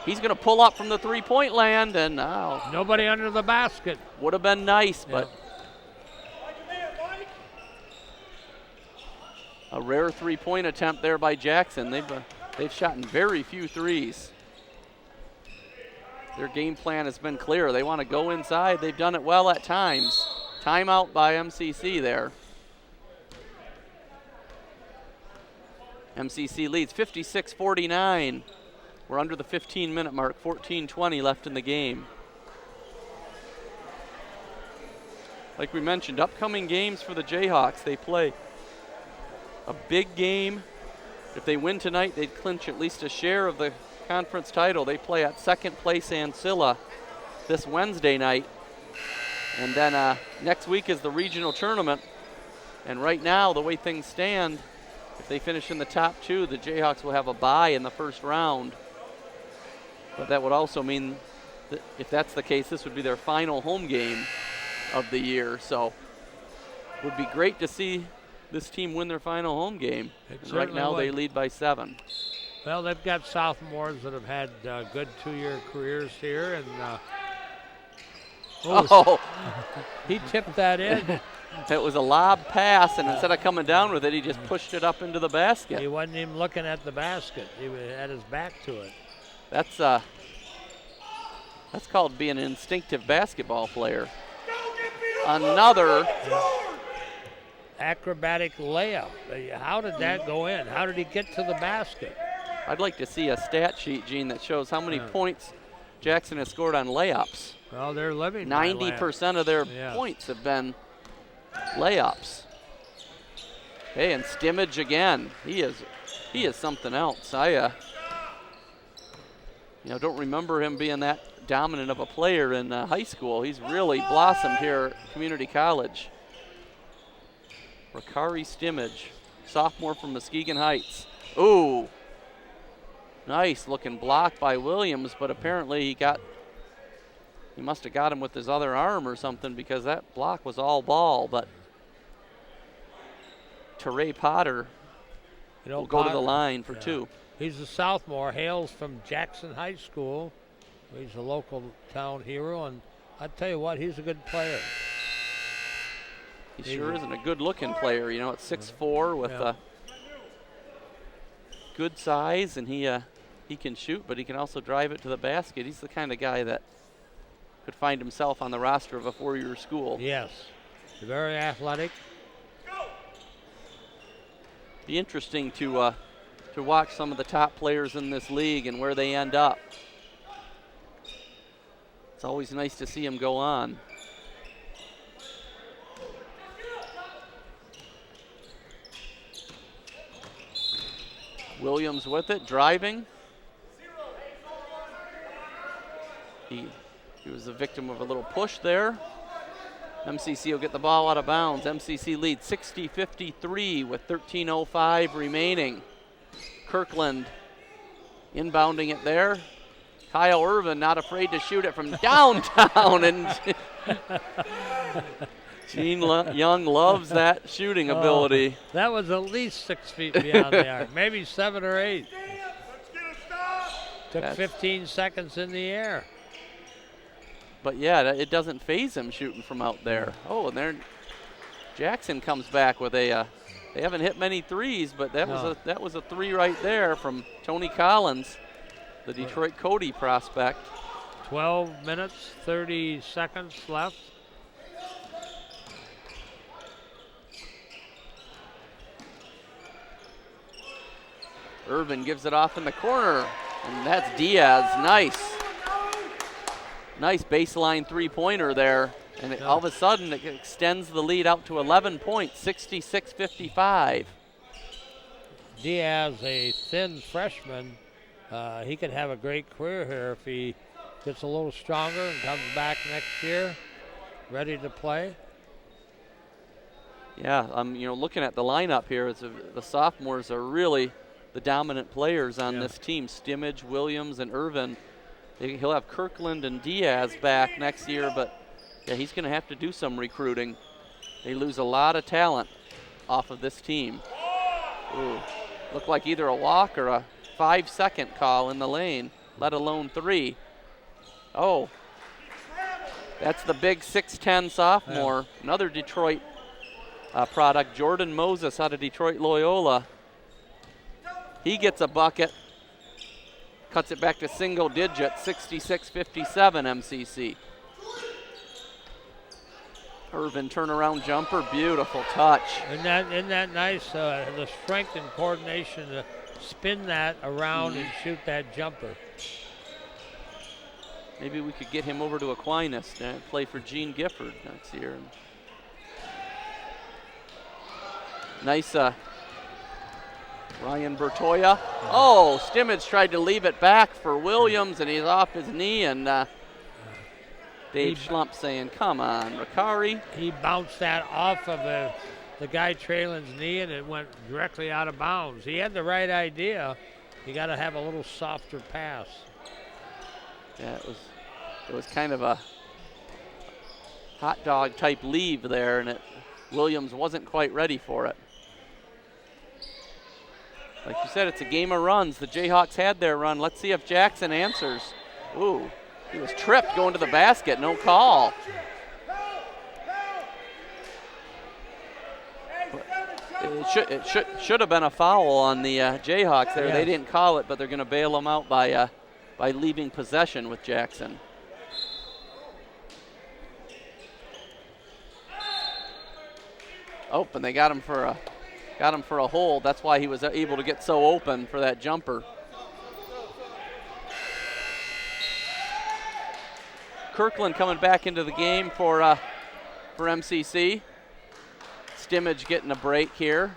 He's going to pull up from the three-point land, and nobody under the basket. Would have been nice, but a rare three-point attempt there by Jackson. They've shot in very few threes. Their game plan has been clear. They want to go inside. They've done it well at times. Timeout by MCC there. MCC leads 56-49. We're under the 15-minute mark, 14:20 left in the game. Like we mentioned, upcoming games for the Jayhawks. They play a big game. If they win tonight, they'd clinch at least a share of the conference title. They play at second place Ancilla this Wednesday night. And then next week is the regional tournament. And right now, the way things stand, if they finish in the top 2, the Jayhawks will have a bye in the first round. But that would also mean that if that's the case, this would be their final home game of the year. So it would be great to see this team win their final home game. Right now they lead by 7. Well, they've got sophomores that have had good 2-year careers here, and he tipped that in. It was a lob pass, and instead of coming down with it, he just pushed it up into the basket. He wasn't even looking at the basket. He had his back to it. That's called being an instinctive basketball player. Another acrobatic layup. How did that go in? How did he get to the basket? I'd like to see a stat sheet, Gene, that shows how many points Jackson has scored on layups. Well, they're living 90% of their points have been layups. Hey, and Stimage again. He is something else. I don't remember him being that dominant of a player in high school. He's really blossomed here at Community College. Rakari Stimage, sophomore from Muskegon Heights. Ooh, nice looking block by Williams, but apparently he must have got him with his other arm or something, because that block was all ball. But Teray Potter will go to the line for 2. He's a sophomore, hails from Jackson High School. He's a local town hero, and I tell you what, he's a good player. He sure isn't a good-looking player. At 6'4" with good size, and he can shoot, but he can also drive it to the basket. He's the kind of guy that could find himself on the roster of a 4-year school. Yes, very athletic. Be interesting to watch some of the top players in this league and where they end up. It's always nice to see them go on. Williams with it, driving. He was the victim of a little push there. MCC will get the ball out of bounds. MCC leads 60-53 with 13:05 remaining. Kirkland inbounding it there. Kyle Irvin not afraid to shoot it from downtown, and Gene Young loves that shooting ability. That was at least 6 feet beyond the arc, maybe 7 or 8. Took 15 seconds in the air. But yeah, it doesn't phase him shooting from out there. Oh, and there, Jackson comes back with a. They haven't hit many threes, but that was a three right there from Tony Collins, the Detroit Cody prospect. 12 minutes, 30 seconds left. Irvin gives it off in the corner, and that's Diaz. Nice. Nice baseline three-pointer there. And all of a sudden, it extends the lead out to 11 points, 66-55. Diaz, a thin freshman, he could have a great career here if he gets a little stronger and comes back next year, ready to play. Yeah, looking at the lineup here, the sophomores are really the dominant players on this team. Stimmage, Williams, and Irvin. He'll have Kirkland and Diaz back next year, but yeah, he's going to have to do some recruiting. They lose a lot of talent off of this team. Ooh, looked like either a walk or a 5-second call in the lane, let alone 3. Oh, that's the big 6'10 sophomore, another Detroit product, Jordan Moses out of Detroit Loyola. He gets a bucket, cuts it back to single digit, 66-57 MCC. Irvin turnaround jumper, beautiful touch. Isn't that nice? The strength and coordination to spin that around and shoot that jumper. Maybe we could get him over to Aquinas to play for Gene Gifford next year. Nice Ryan Bertoya. Oh, Stimmage tried to leave it back for Williams, and he's off his knee, and Dave Schlump saying, come on, Ricari. He bounced that off of the guy trailing's knee, and it went directly out of bounds. He had the right idea. You got to have a little softer pass. Yeah, it was kind of a hot dog type leave there, and Williams wasn't quite ready for it. Like you said, it's a game of runs. The Jayhawks had their run. Let's see if Jackson answers. Ooh. He was tripped going to the basket, no call. It should have been a foul on the Jayhawks there. Yes. They didn't call it, but they're going to bail them out by leaving possession with Jackson. Oh, and they got him for a hold. That's why he was able to get so open for that jumper. Kirkland coming back into the game for MCC. Stimmage getting a break here.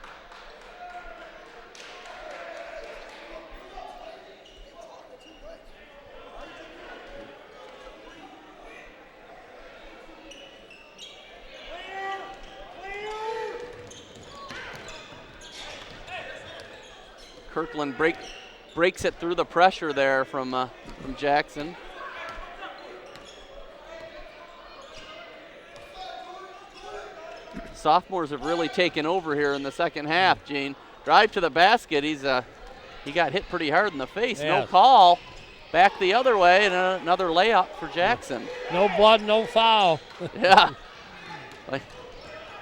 Kirkland breaks it through the pressure there from Jackson. Sophomores have really taken over here in the second half, Gene. Drive to the basket. He got hit pretty hard in the face. Yes. No call. Back the other way, and another layup for Jackson. No blood, no foul. Yeah.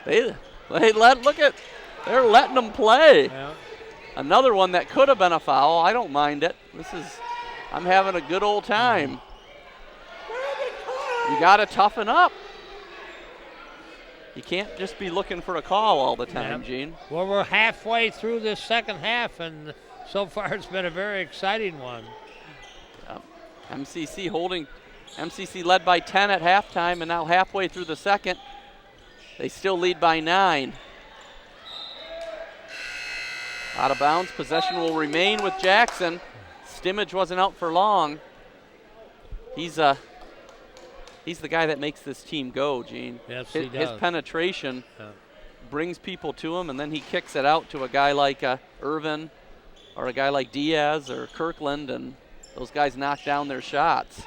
They're letting them play. Yeah. Another one that could have been a foul. I don't mind it. I'm having a good old time. You got to toughen up. You can't just be looking for a call all the time, Yep. Gene. Well, we're halfway through this second half, and so far it's been a very exciting one. MCC led by 10 at halftime, and now halfway through the second, they still lead by 9. Out of bounds, possession will remain with Jackson. Stimmage wasn't out for long. He's the guy that makes this team go, Gene. Yes, his, he does. His penetration Yeah. brings people to him, and then he kicks it out to a guy like Irvin or a guy like Diaz or Kirkland, and those guys knock down their shots.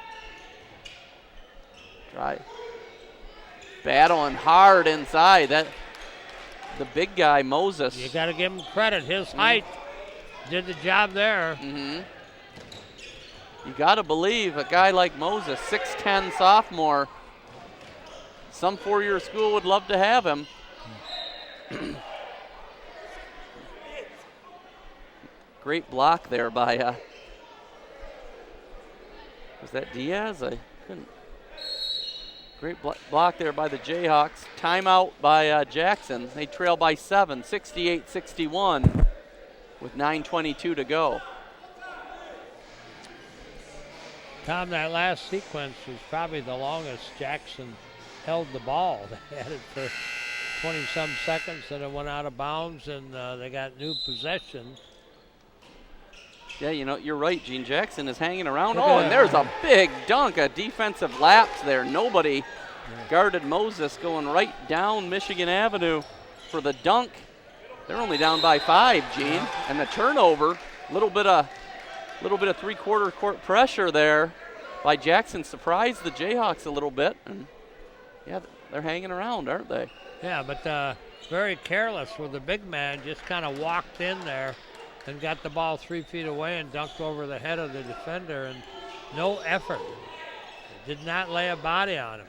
Try battling hard inside. That the big guy Moses. You got to give him credit. His height did the job there. Mm-hmm. You got to believe a guy like Moses, 6'10" sophomore. Some four-year school would love to have him. Great block there by, was that Diaz? I couldn't. Great block there by the Jayhawks. Timeout by Jackson. They trail by 7, 68-61 with 9:22 to go. Tom, that last sequence was probably the longest Jackson held the ball. They had it for 20-some seconds, and it went out of bounds, and they got new possession. Yeah, you know, you're right. Gene Jackson is hanging around. Look Oh, at and that. there's a big dunk, a defensive lapse there. Nobody guarded Moses going right down Michigan Avenue for the dunk. They're only down by 5, Gene. And the turnover, little bit of three-quarter court pressure there by Jackson surprised the Jayhawks a little bit. And yeah, they're hanging around, aren't they? Yeah, but very careless with the big man, just kind of walked in there and got the ball 3 feet away and dunked over the head of the defender, and no effort. Did not lay a body on him.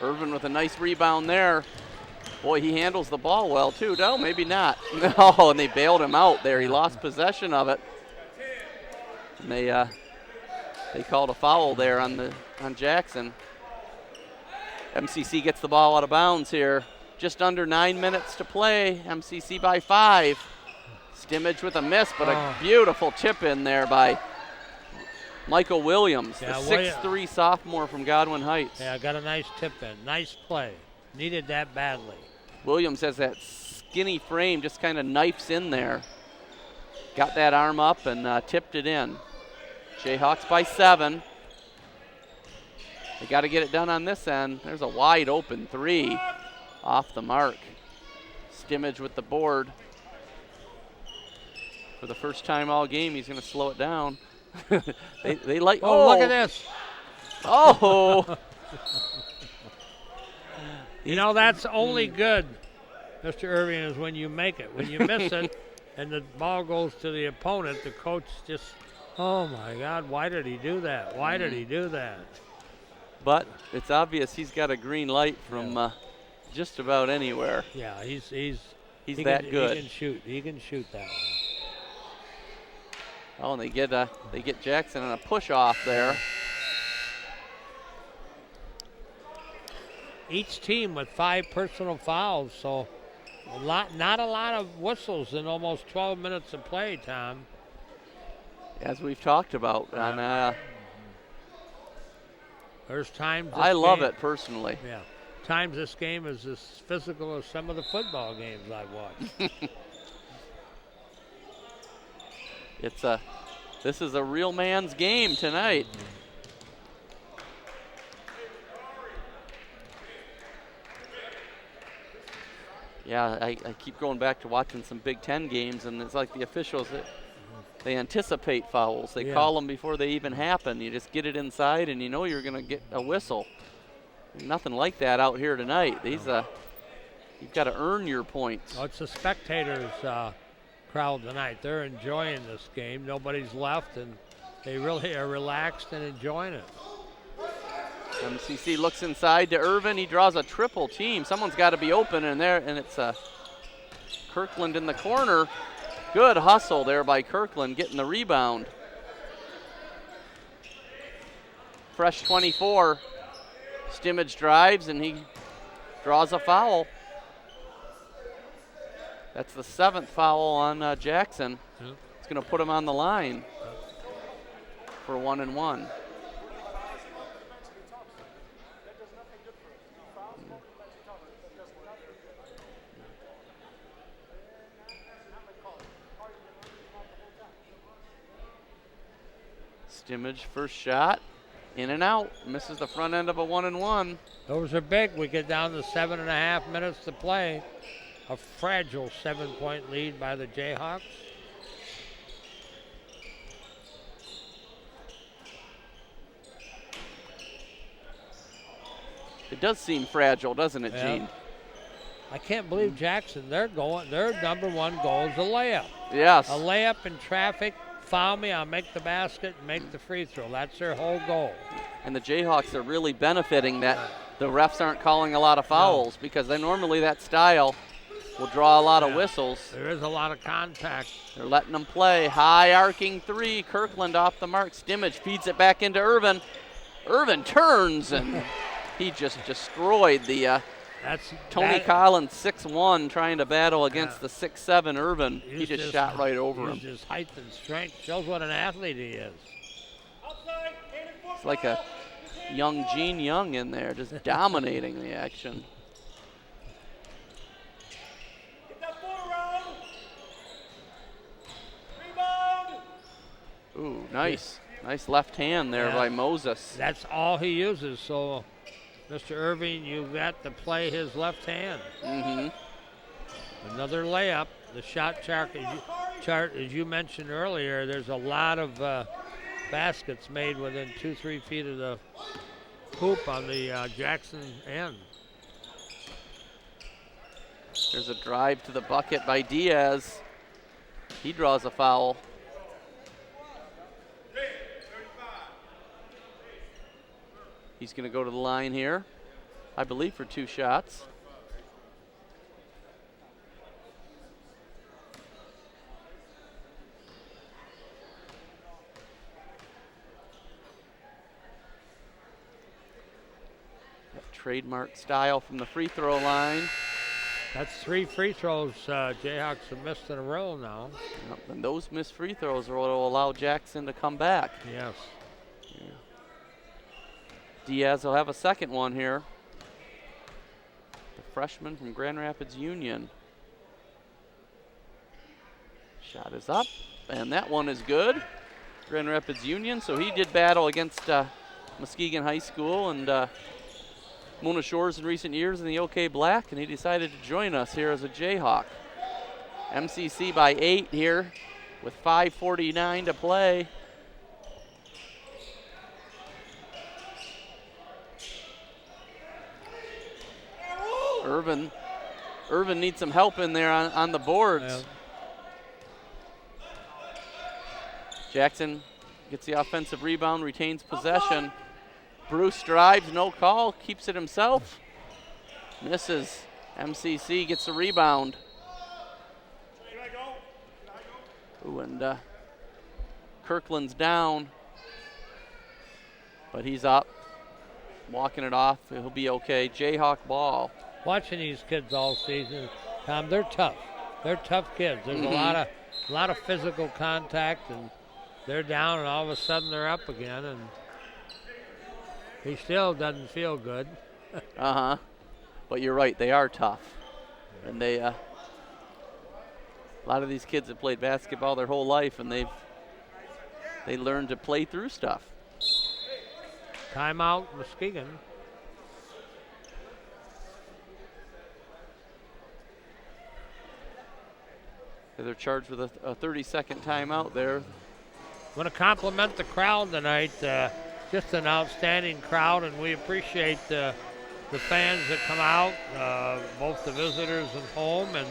Irvin with a nice rebound there. Boy, he handles the ball well, too. No, maybe not. No, and they bailed him out there. He lost possession of it. And they called a foul there on Jackson. MCC gets the ball out of bounds here. Just under 9 minutes to play. MCC by 5. Stimmage with a miss, but a beautiful tip in there by Michael Williams, Yeah, the 6'3" sophomore from Godwin Heights. Yeah, got a nice tip in. Nice play. Needed that badly. Williams has that skinny frame, just kind of knifes in there. Got that arm up and tipped it in. Jayhawks by 7. They got to get it done on this end. There's a wide open 3 off the mark. Stimmage with the board. For the first time all game, he's going to slow it down. they like. Oh, look at this. Oh. You know, that's only good, Mr. Irving, is when you make it. When you miss it and the ball goes to the opponent, the coach just, oh my God, why did he do that? Why did he do that? But it's obvious he's got a green light from just about anywhere. Yeah, he's He's that good. He can shoot. He can shoot that one. Oh, and they get Jackson on a push off there. Each team with 5 personal fouls, so not a lot of whistles in almost 12 minutes of play, Tom. As we've talked about. And, There's times I love it personally. Yeah, times this game is as physical as some of the football games I've watched. This is a real man's game tonight. Yeah, I keep going back to watching some Big Ten games, and it's like the officials, they anticipate fouls. They call them before they even happen. You just get it inside, and you know you're going to get a whistle. Nothing like that out here tonight. You've got to earn your points. Oh, it's the spectators' crowd tonight. They're enjoying this game. Nobody's left, and they really are relaxed and enjoying it. MCC looks inside to Irvin. He draws a triple team. Someone's got to be open in there, and it's Kirkland in the corner. Good hustle there by Kirkland, getting the rebound. Fresh 24. Stimmage drives and he draws a foul. That's the 7th foul on Jackson. Yep. It's going to put him on the line for 1 and 1. Stimmage first shot, in and out, misses the front end of a 1 and 1. Those are big. We get down to 7.5 minutes to play. A fragile 7-point lead by the Jayhawks. It does seem fragile, doesn't it, Yeah. Gene? I can't believe Jackson. Their number one goal is a layup. Yes. A layup in traffic. Foul me, I'll make the basket, make the free throw. That's their whole goal. And the Jayhawks are really benefiting that the refs aren't calling a lot of fouls because they normally that style will draw a lot of whistles. There is a lot of contact. They're letting them play. High arcing three. Kirkland off the mark. Stimmage feeds it back into Irvin. Irvin turns and he just destroyed the Tony Collins 6'1", trying to battle against the 6'7" Irvin. He just shot right over him. His height and strength shows what an athlete he is. It's like a young Gene Young in there, just dominating the action. Ooh, nice. Nice left hand there by Moses. That's all he uses, so Mr. Irving, you've got to play his left hand. Another layup. The shot chart, as you mentioned earlier, there's a lot of baskets made within 2-3 feet of the hoop on the Jackson end. There's a drive to the bucket by Diaz. He draws a foul. He's going to go to the line here, I believe, for 2 shots. That trademark style from the free throw line. That's 3 free throws Jayhawks have missed in a row now. Yep, and those missed free throws will allow Jackson to come back. Yes. Diaz will have a second one here. The freshman from Grand Rapids Union. Shot is up, and that one is good. Grand Rapids Union, so he did battle against Muskegon High School and Mona Shores in recent years in the OK Black, and he decided to join us here as a Jayhawk. MCC by 8 here with 5:49 to play. Irvin needs some help in there on the boards. Yeah. Jackson gets the offensive rebound, retains possession. Bruce drives, no call, keeps it himself. Misses. MCC gets the rebound. Ooh, and Kirkland's down, but he's up, walking it off. He'll be okay. Jayhawk ball. Watching these kids all season, Tom, they're tough. They're tough kids. There's a lot of physical contact, and they're down, and all of a sudden they're up again, and he still doesn't feel good. But you're right, they are tough, and they a lot of these kids have played basketball their whole life, and they learn to play through stuff. Timeout, Muskegon. They're charged with a 30-second timeout there. I want to compliment the crowd tonight. Just an outstanding crowd, and we appreciate the fans that come out, both the visitors and home. And,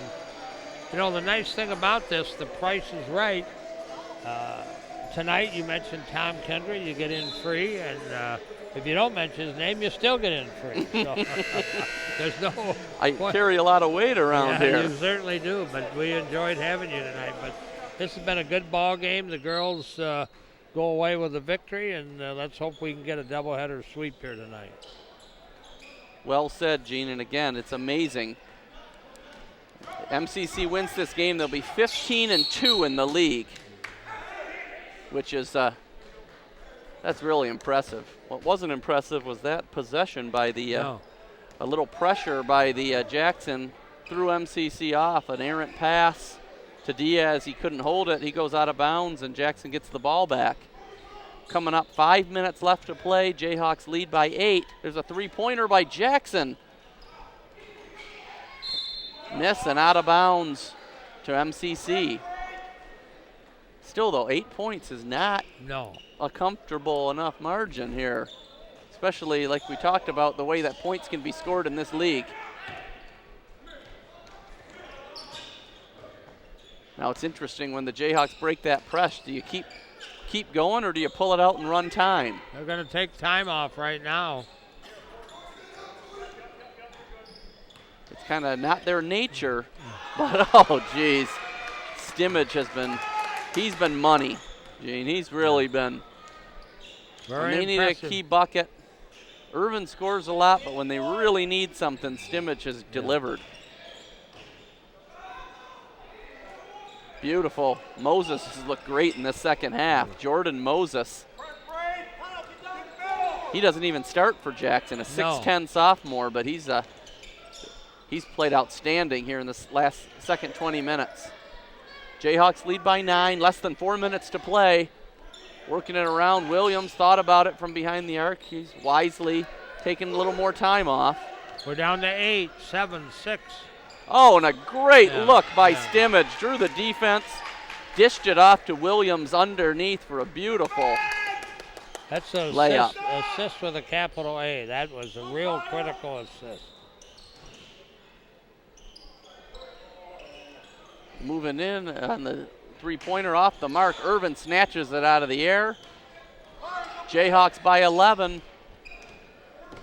you know, the nice thing about this, the price is right. Tonight you mentioned Tom Kendry, you get in free, and if you don't mention his name, you still get in free. So there's no. I carry a lot of weight around here. You certainly do, but we enjoyed having you tonight. But this has been a good ball game. The girls go away with a victory, and let's hope we can get a doubleheader sweep here tonight. Well said, Gene. And again, it's amazing. MCC wins this game, they'll be 15-2 in the league, which is that's really impressive. What wasn't impressive was that possession by the a little pressure by the Jackson threw MCC off, an errant pass to Diaz. He couldn't hold it. He goes out of bounds, and Jackson gets the ball back. Coming up, 5 minutes left to play. Jayhawks lead by 8. There's a three-pointer by Jackson. Miss and out of bounds to MCC. Still, though, 8 points is not a comfortable enough margin here, especially like we talked about the way that points can be scored in this league. Now it's interesting when the Jayhawks break that press. Do you keep going, or do you pull it out and run time? They're going to take time off right now. It's kind of not their nature, but oh geez, Stimmage he's been money, Gene. He's really been. Very when they impressive. need a key bucket, Irvin scores a lot, but when they really need something, Stimmage has delivered. Beautiful. Moses has looked great in the second half. Jordan Moses. He doesn't even start for Jackson, a 6'10 sophomore, but he's played outstanding here in this second 20 minutes. Jayhawks lead by 9, less than 4 minutes to play. Working it around. Williams thought about it from behind the arc. He's wisely taking a little more time off. We're down to 8, 7, 6. Oh, and a great look by Stimmage. Drew the defense, dished it off to Williams underneath for a beautiful That's an layup. assist with a capital A. That was a real critical assist. Moving in on the three-pointer off the mark. Irvin snatches it out of the air. Jayhawks by 11.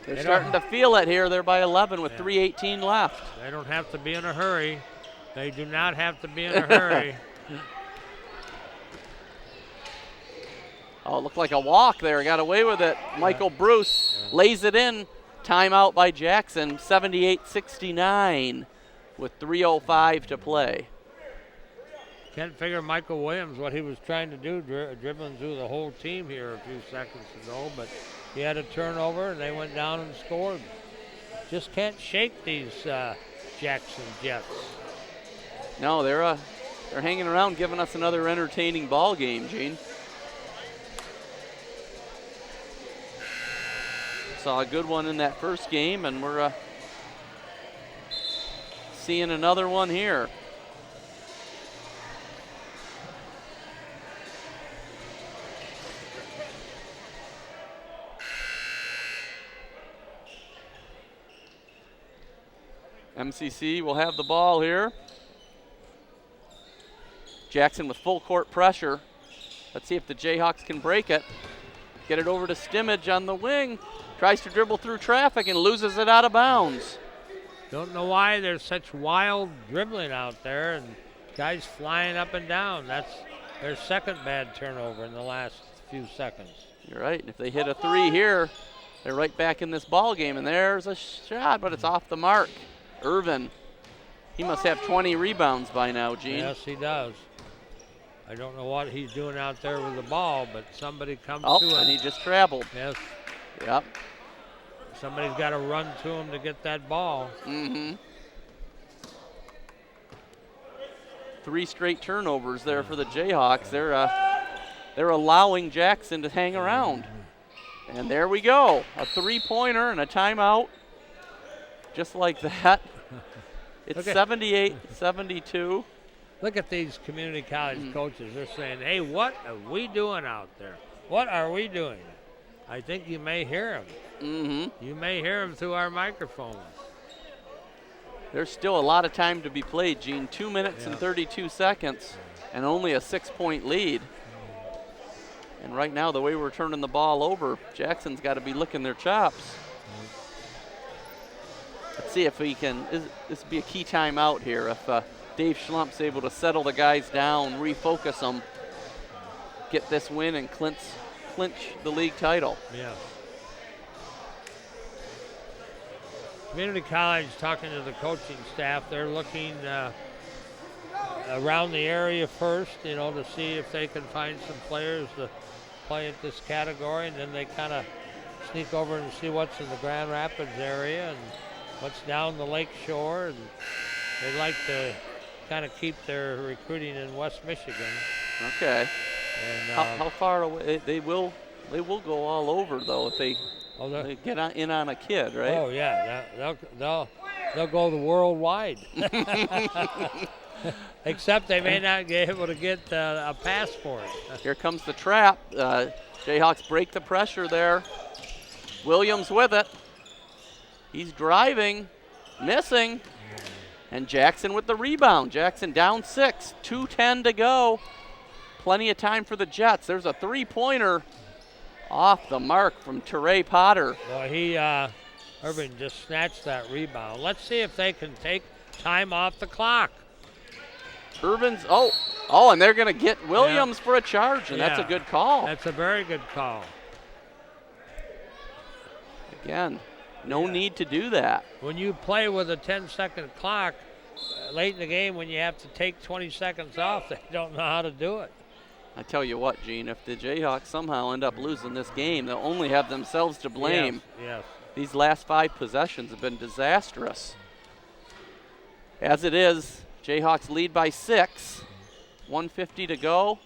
They're starting to feel it here. They're by 11 with 3:18 left. They don't have to be in a hurry. They do not have to be in a hurry. Oh, it looked like a walk there. Got away with it. Michael Bruce lays it in. Timeout by Jackson, 78-69 with 3:05 to play. Can't figure Michael Williams what he was trying to do, dribbling through the whole team here a few seconds ago, but he had a turnover and they went down and scored. Just can't shake these Jackson Jets. No, they're hanging around, giving us another entertaining ball game, Gene. Saw a good one in that first game, and we're seeing another one here. MCC will have the ball here. Jackson with full court pressure. Let's see if the Jayhawks can break it. Get it over to Stimmage on the wing. Tries to dribble through traffic and loses it out of bounds. Don't know why there's such wild dribbling out there and guys flying up and down. That's their second bad turnover in the last few seconds. You're right. If they hit a three here, they're right back in this ball game. And there's a shot, but it's off the mark. Irvin, he must have 20 rebounds by now, Gene. Yes, he does. I don't know what he's doing out there with the ball, but somebody comes Oh, to him. and he just traveled. Yes, Yep. somebody's got to run to him to get that ball. Mm-hmm. 3 straight turnovers there for the Jayhawks. They're allowing Jackson to hang around. And there we go. A three-pointer and a timeout. Just like that. It's 78-72. Look at these community college coaches. They're saying, hey, what are we doing out there? What are we doing? I think you may hear them. Mm-hmm. You may hear them through our microphones. There's still a lot of time to be played, Gene. 2 minutes and 32 seconds and only a 6-point lead. And right now, the way we're turning the ball over, Jackson's got to be licking their chops. Let's see if we can, this would be a key timeout here. If Dave Schlump's able to settle the guys down, refocus them, get this win and clinch the league title. Yeah. Community College, talking to the coaching staff, they're looking around the area first, to see if they can find some players to play at this category, and then they kind of sneak over and see what's in the Grand Rapids area and what's down the lake shore, and they like to kind of keep their recruiting in West Michigan. Okay. And How far away? They will go all over though if they get in on a kid, right? Oh yeah, they'll go the worldwide. Except they may not be able to get a passport. Here comes the trap. Jayhawks break the pressure there. Williams with it. He's driving, missing, and Jackson with the rebound. Jackson down 6, 2:10 to go. Plenty of time for the Jets. There's a three-pointer off the mark from Teray Potter. Well, Irving just snatched that rebound. Let's see if they can take time off the clock. Irvin's, and they're going to get Williams for a charge, and that's a good call. That's a very good call. Again, no need to do that. When you play with a 10-second clock late in the game, when you have to take 20 seconds off, they don't know how to do it. I tell you what, Gene, if the Jayhawks somehow end up losing this game, they'll only have themselves to blame. Yes. These last 5 possessions have been disastrous. As it is, Jayhawks lead by 6. 1:50 to go.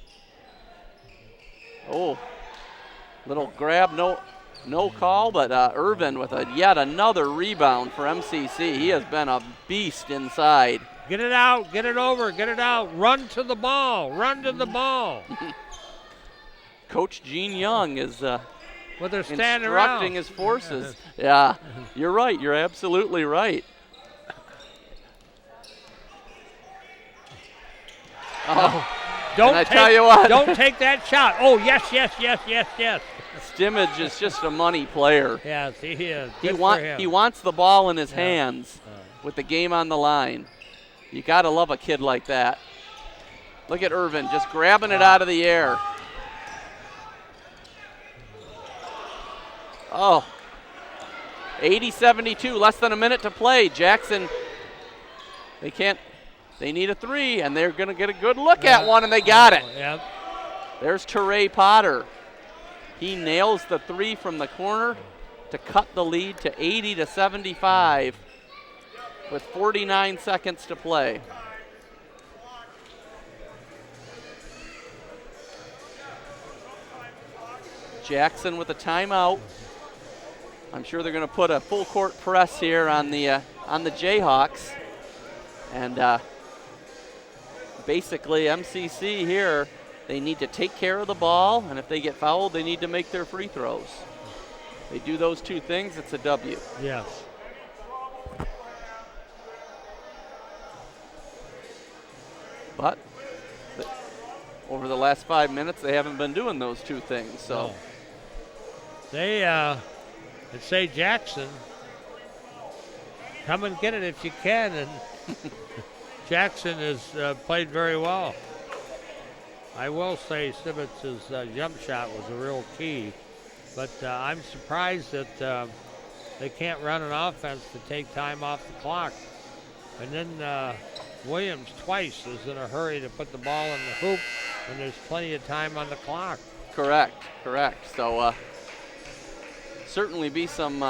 Oh, little grab, no call, but Irvin with yet another rebound for MCC. He has been a beast inside. Get it out, get it over, get it out. Run to the ball, run to the ball. Coach Gene Young is they're standing instructing around. his forces. Yeah, you're right. You're absolutely right. Tell you what. Don't take that shot. Oh, yes. Stimmage is just a money player. Yes, he is. He wants the ball in his hands with the game on the line. You got to love a kid like that. Look at Irvin just grabbing it out of the air. Oh, 80-72, less than a minute to play. Jackson, they need a 3, and they're going to get a good look at one, and they got it. Yep. There's Teray Potter. He nails the 3 from the corner to cut the lead to 80-75 with 49 seconds to play. Jackson with a timeout. I'm sure they're going to put a full court press here on the Jayhawks, and basically MCC here, they need to take care of the ball, and if they get fouled, they need to make their free throws. They do those 2 things, it's a W. Yes. But over the last 5 minutes, they haven't been doing those 2 things. So they say, Jackson, come and get it if you can, and Jackson has played very well. I will say Sibbitz's jump shot was a real key, but I'm surprised that they can't run an offense to take time off the clock. And then Williams twice is in a hurry to put the ball in the hoop when there's plenty of time on the clock. Correct. So certainly be some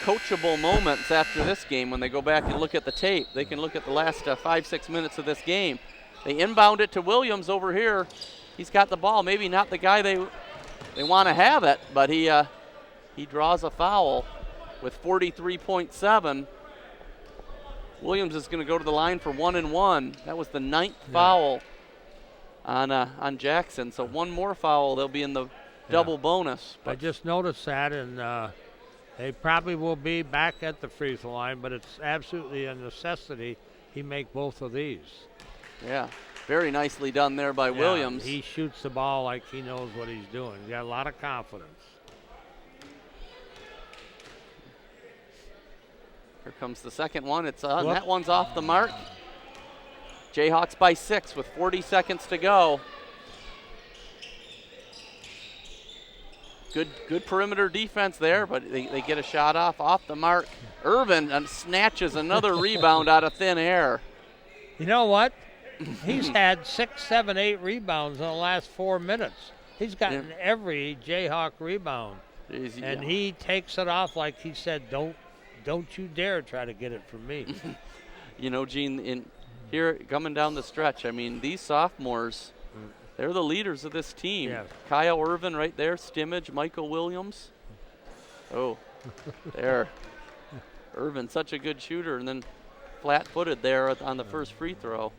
coachable moments after this game when they go back and look at the tape. They can look at the last 5-6 minutes of this game. They inbound it to Williams over here. He's got the ball. Maybe not the guy they want to have it, but he draws a foul with 43.7. Williams is going to go to the line for 1 and 1. That was the 9th foul on Jackson. So 1 more foul, they'll be in the double bonus. I just noticed that, and they probably will be back at the free throw line, but it's absolutely a necessity he make both of these. Yeah, very nicely done there by Williams. He shoots the ball like he knows what he's doing. He's got a lot of confidence. Here comes the second one. It's that one's off the mark. Jayhawks by 6 with 40 seconds to go. good perimeter defense there, but they get a shot off the mark. Irvin snatches another rebound out of thin air. You know what? He's had 6, 7, 8 rebounds in the last 4 minutes. He's gotten every Jayhawk rebound. Jeez, And he takes it off like he said, don't you dare try to get it from me. You know, Gene, here coming down the stretch, I mean, these sophomores, they're the leaders of this team. Yeah. Kyle Irvin right there, Stimmage, Michael Williams. Oh, there. Irvin, such a good shooter, and then flat-footed there on the first free throw.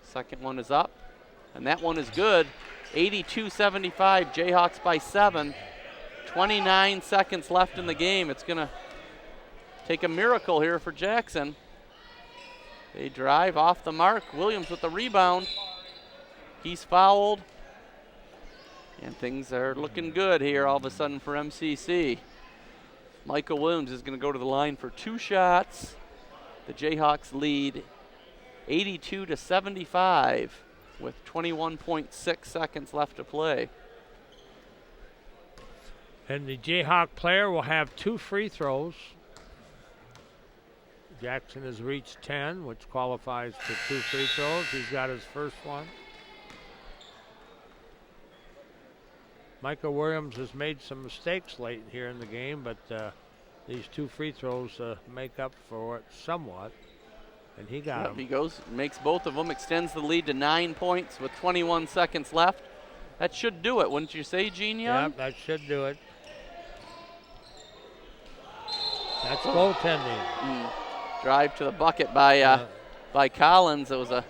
Second one is up, and that one is good. 82-75, Jayhawks by 7. 29 seconds left in the game. It's going to take a miracle here for Jackson. They drive off the mark. Williams with the rebound. He's fouled. And things are looking good here all of a sudden for MCC. Michael Williams is going to go to the line for 2 shots. The Jayhawks lead 82-75 with 21.6 seconds left to play. And the Jayhawk player will have 2 free throws. Jackson has reached 10, which qualifies for 2 free throws. He's got his first one. Michael Williams has made some mistakes late here in the game, but these 2 free throws make up for it somewhat. And he got them. He goes, makes both of them, extends the lead to 9 points with 21 seconds left. That should do it, wouldn't you say, Gene Young? Yep, that should do it. That's goaltending. Drive to the bucket by Collins. It was a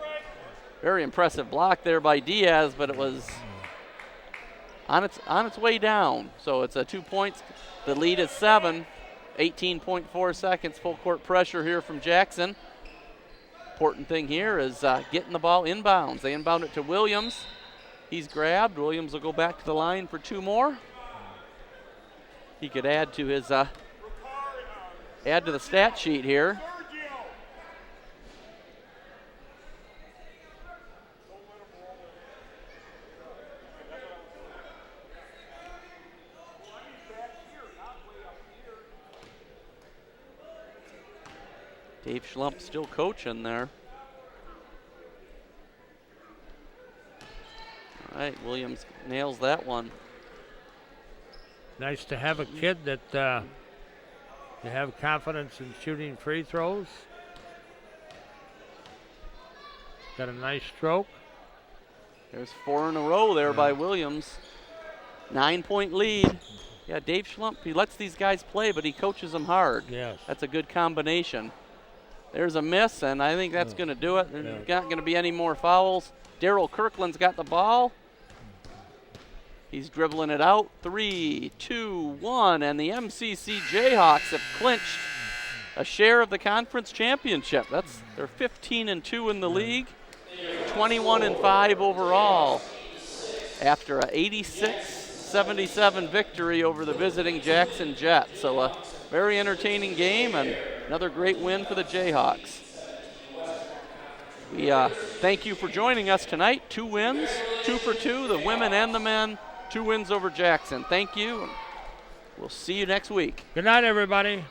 very impressive block there by Diaz, but it was on its way down. So it's a 2 points. The lead is 7. 18.4 seconds. Full court pressure here from Jackson. Important thing here is getting the ball inbounds. They inbound it to Williams. He's grabbed. Williams will go back to the line for 2 more. He could add to his add to the stat sheet here. Dave Schlump still coaching there. All right, Williams nails that one. Nice to have a kid that you have confidence in shooting free throws. Got a nice stroke. There's 4 in a row there by Williams. 9-point lead. Yeah, Dave Schlump, he lets these guys play, but he coaches them hard. Yes. That's a good combination. There's a miss, and I think that's going to do it. There's not going to be any more fouls. Daryl Kirkland's got the ball. He's dribbling it out. 3, 2, 1, and the MCC Jayhawks have clinched a share of the conference championship. They're 15-2 in the league, 21-5 overall after a 86-77 victory over the visiting Jackson Jets. So a very entertaining game and another great win for the Jayhawks. We thank you for joining us tonight. 2 wins, 2 for 2, the women and the men. 2 wins over Jackson. Thank you. We'll see you next week. Good night, everybody.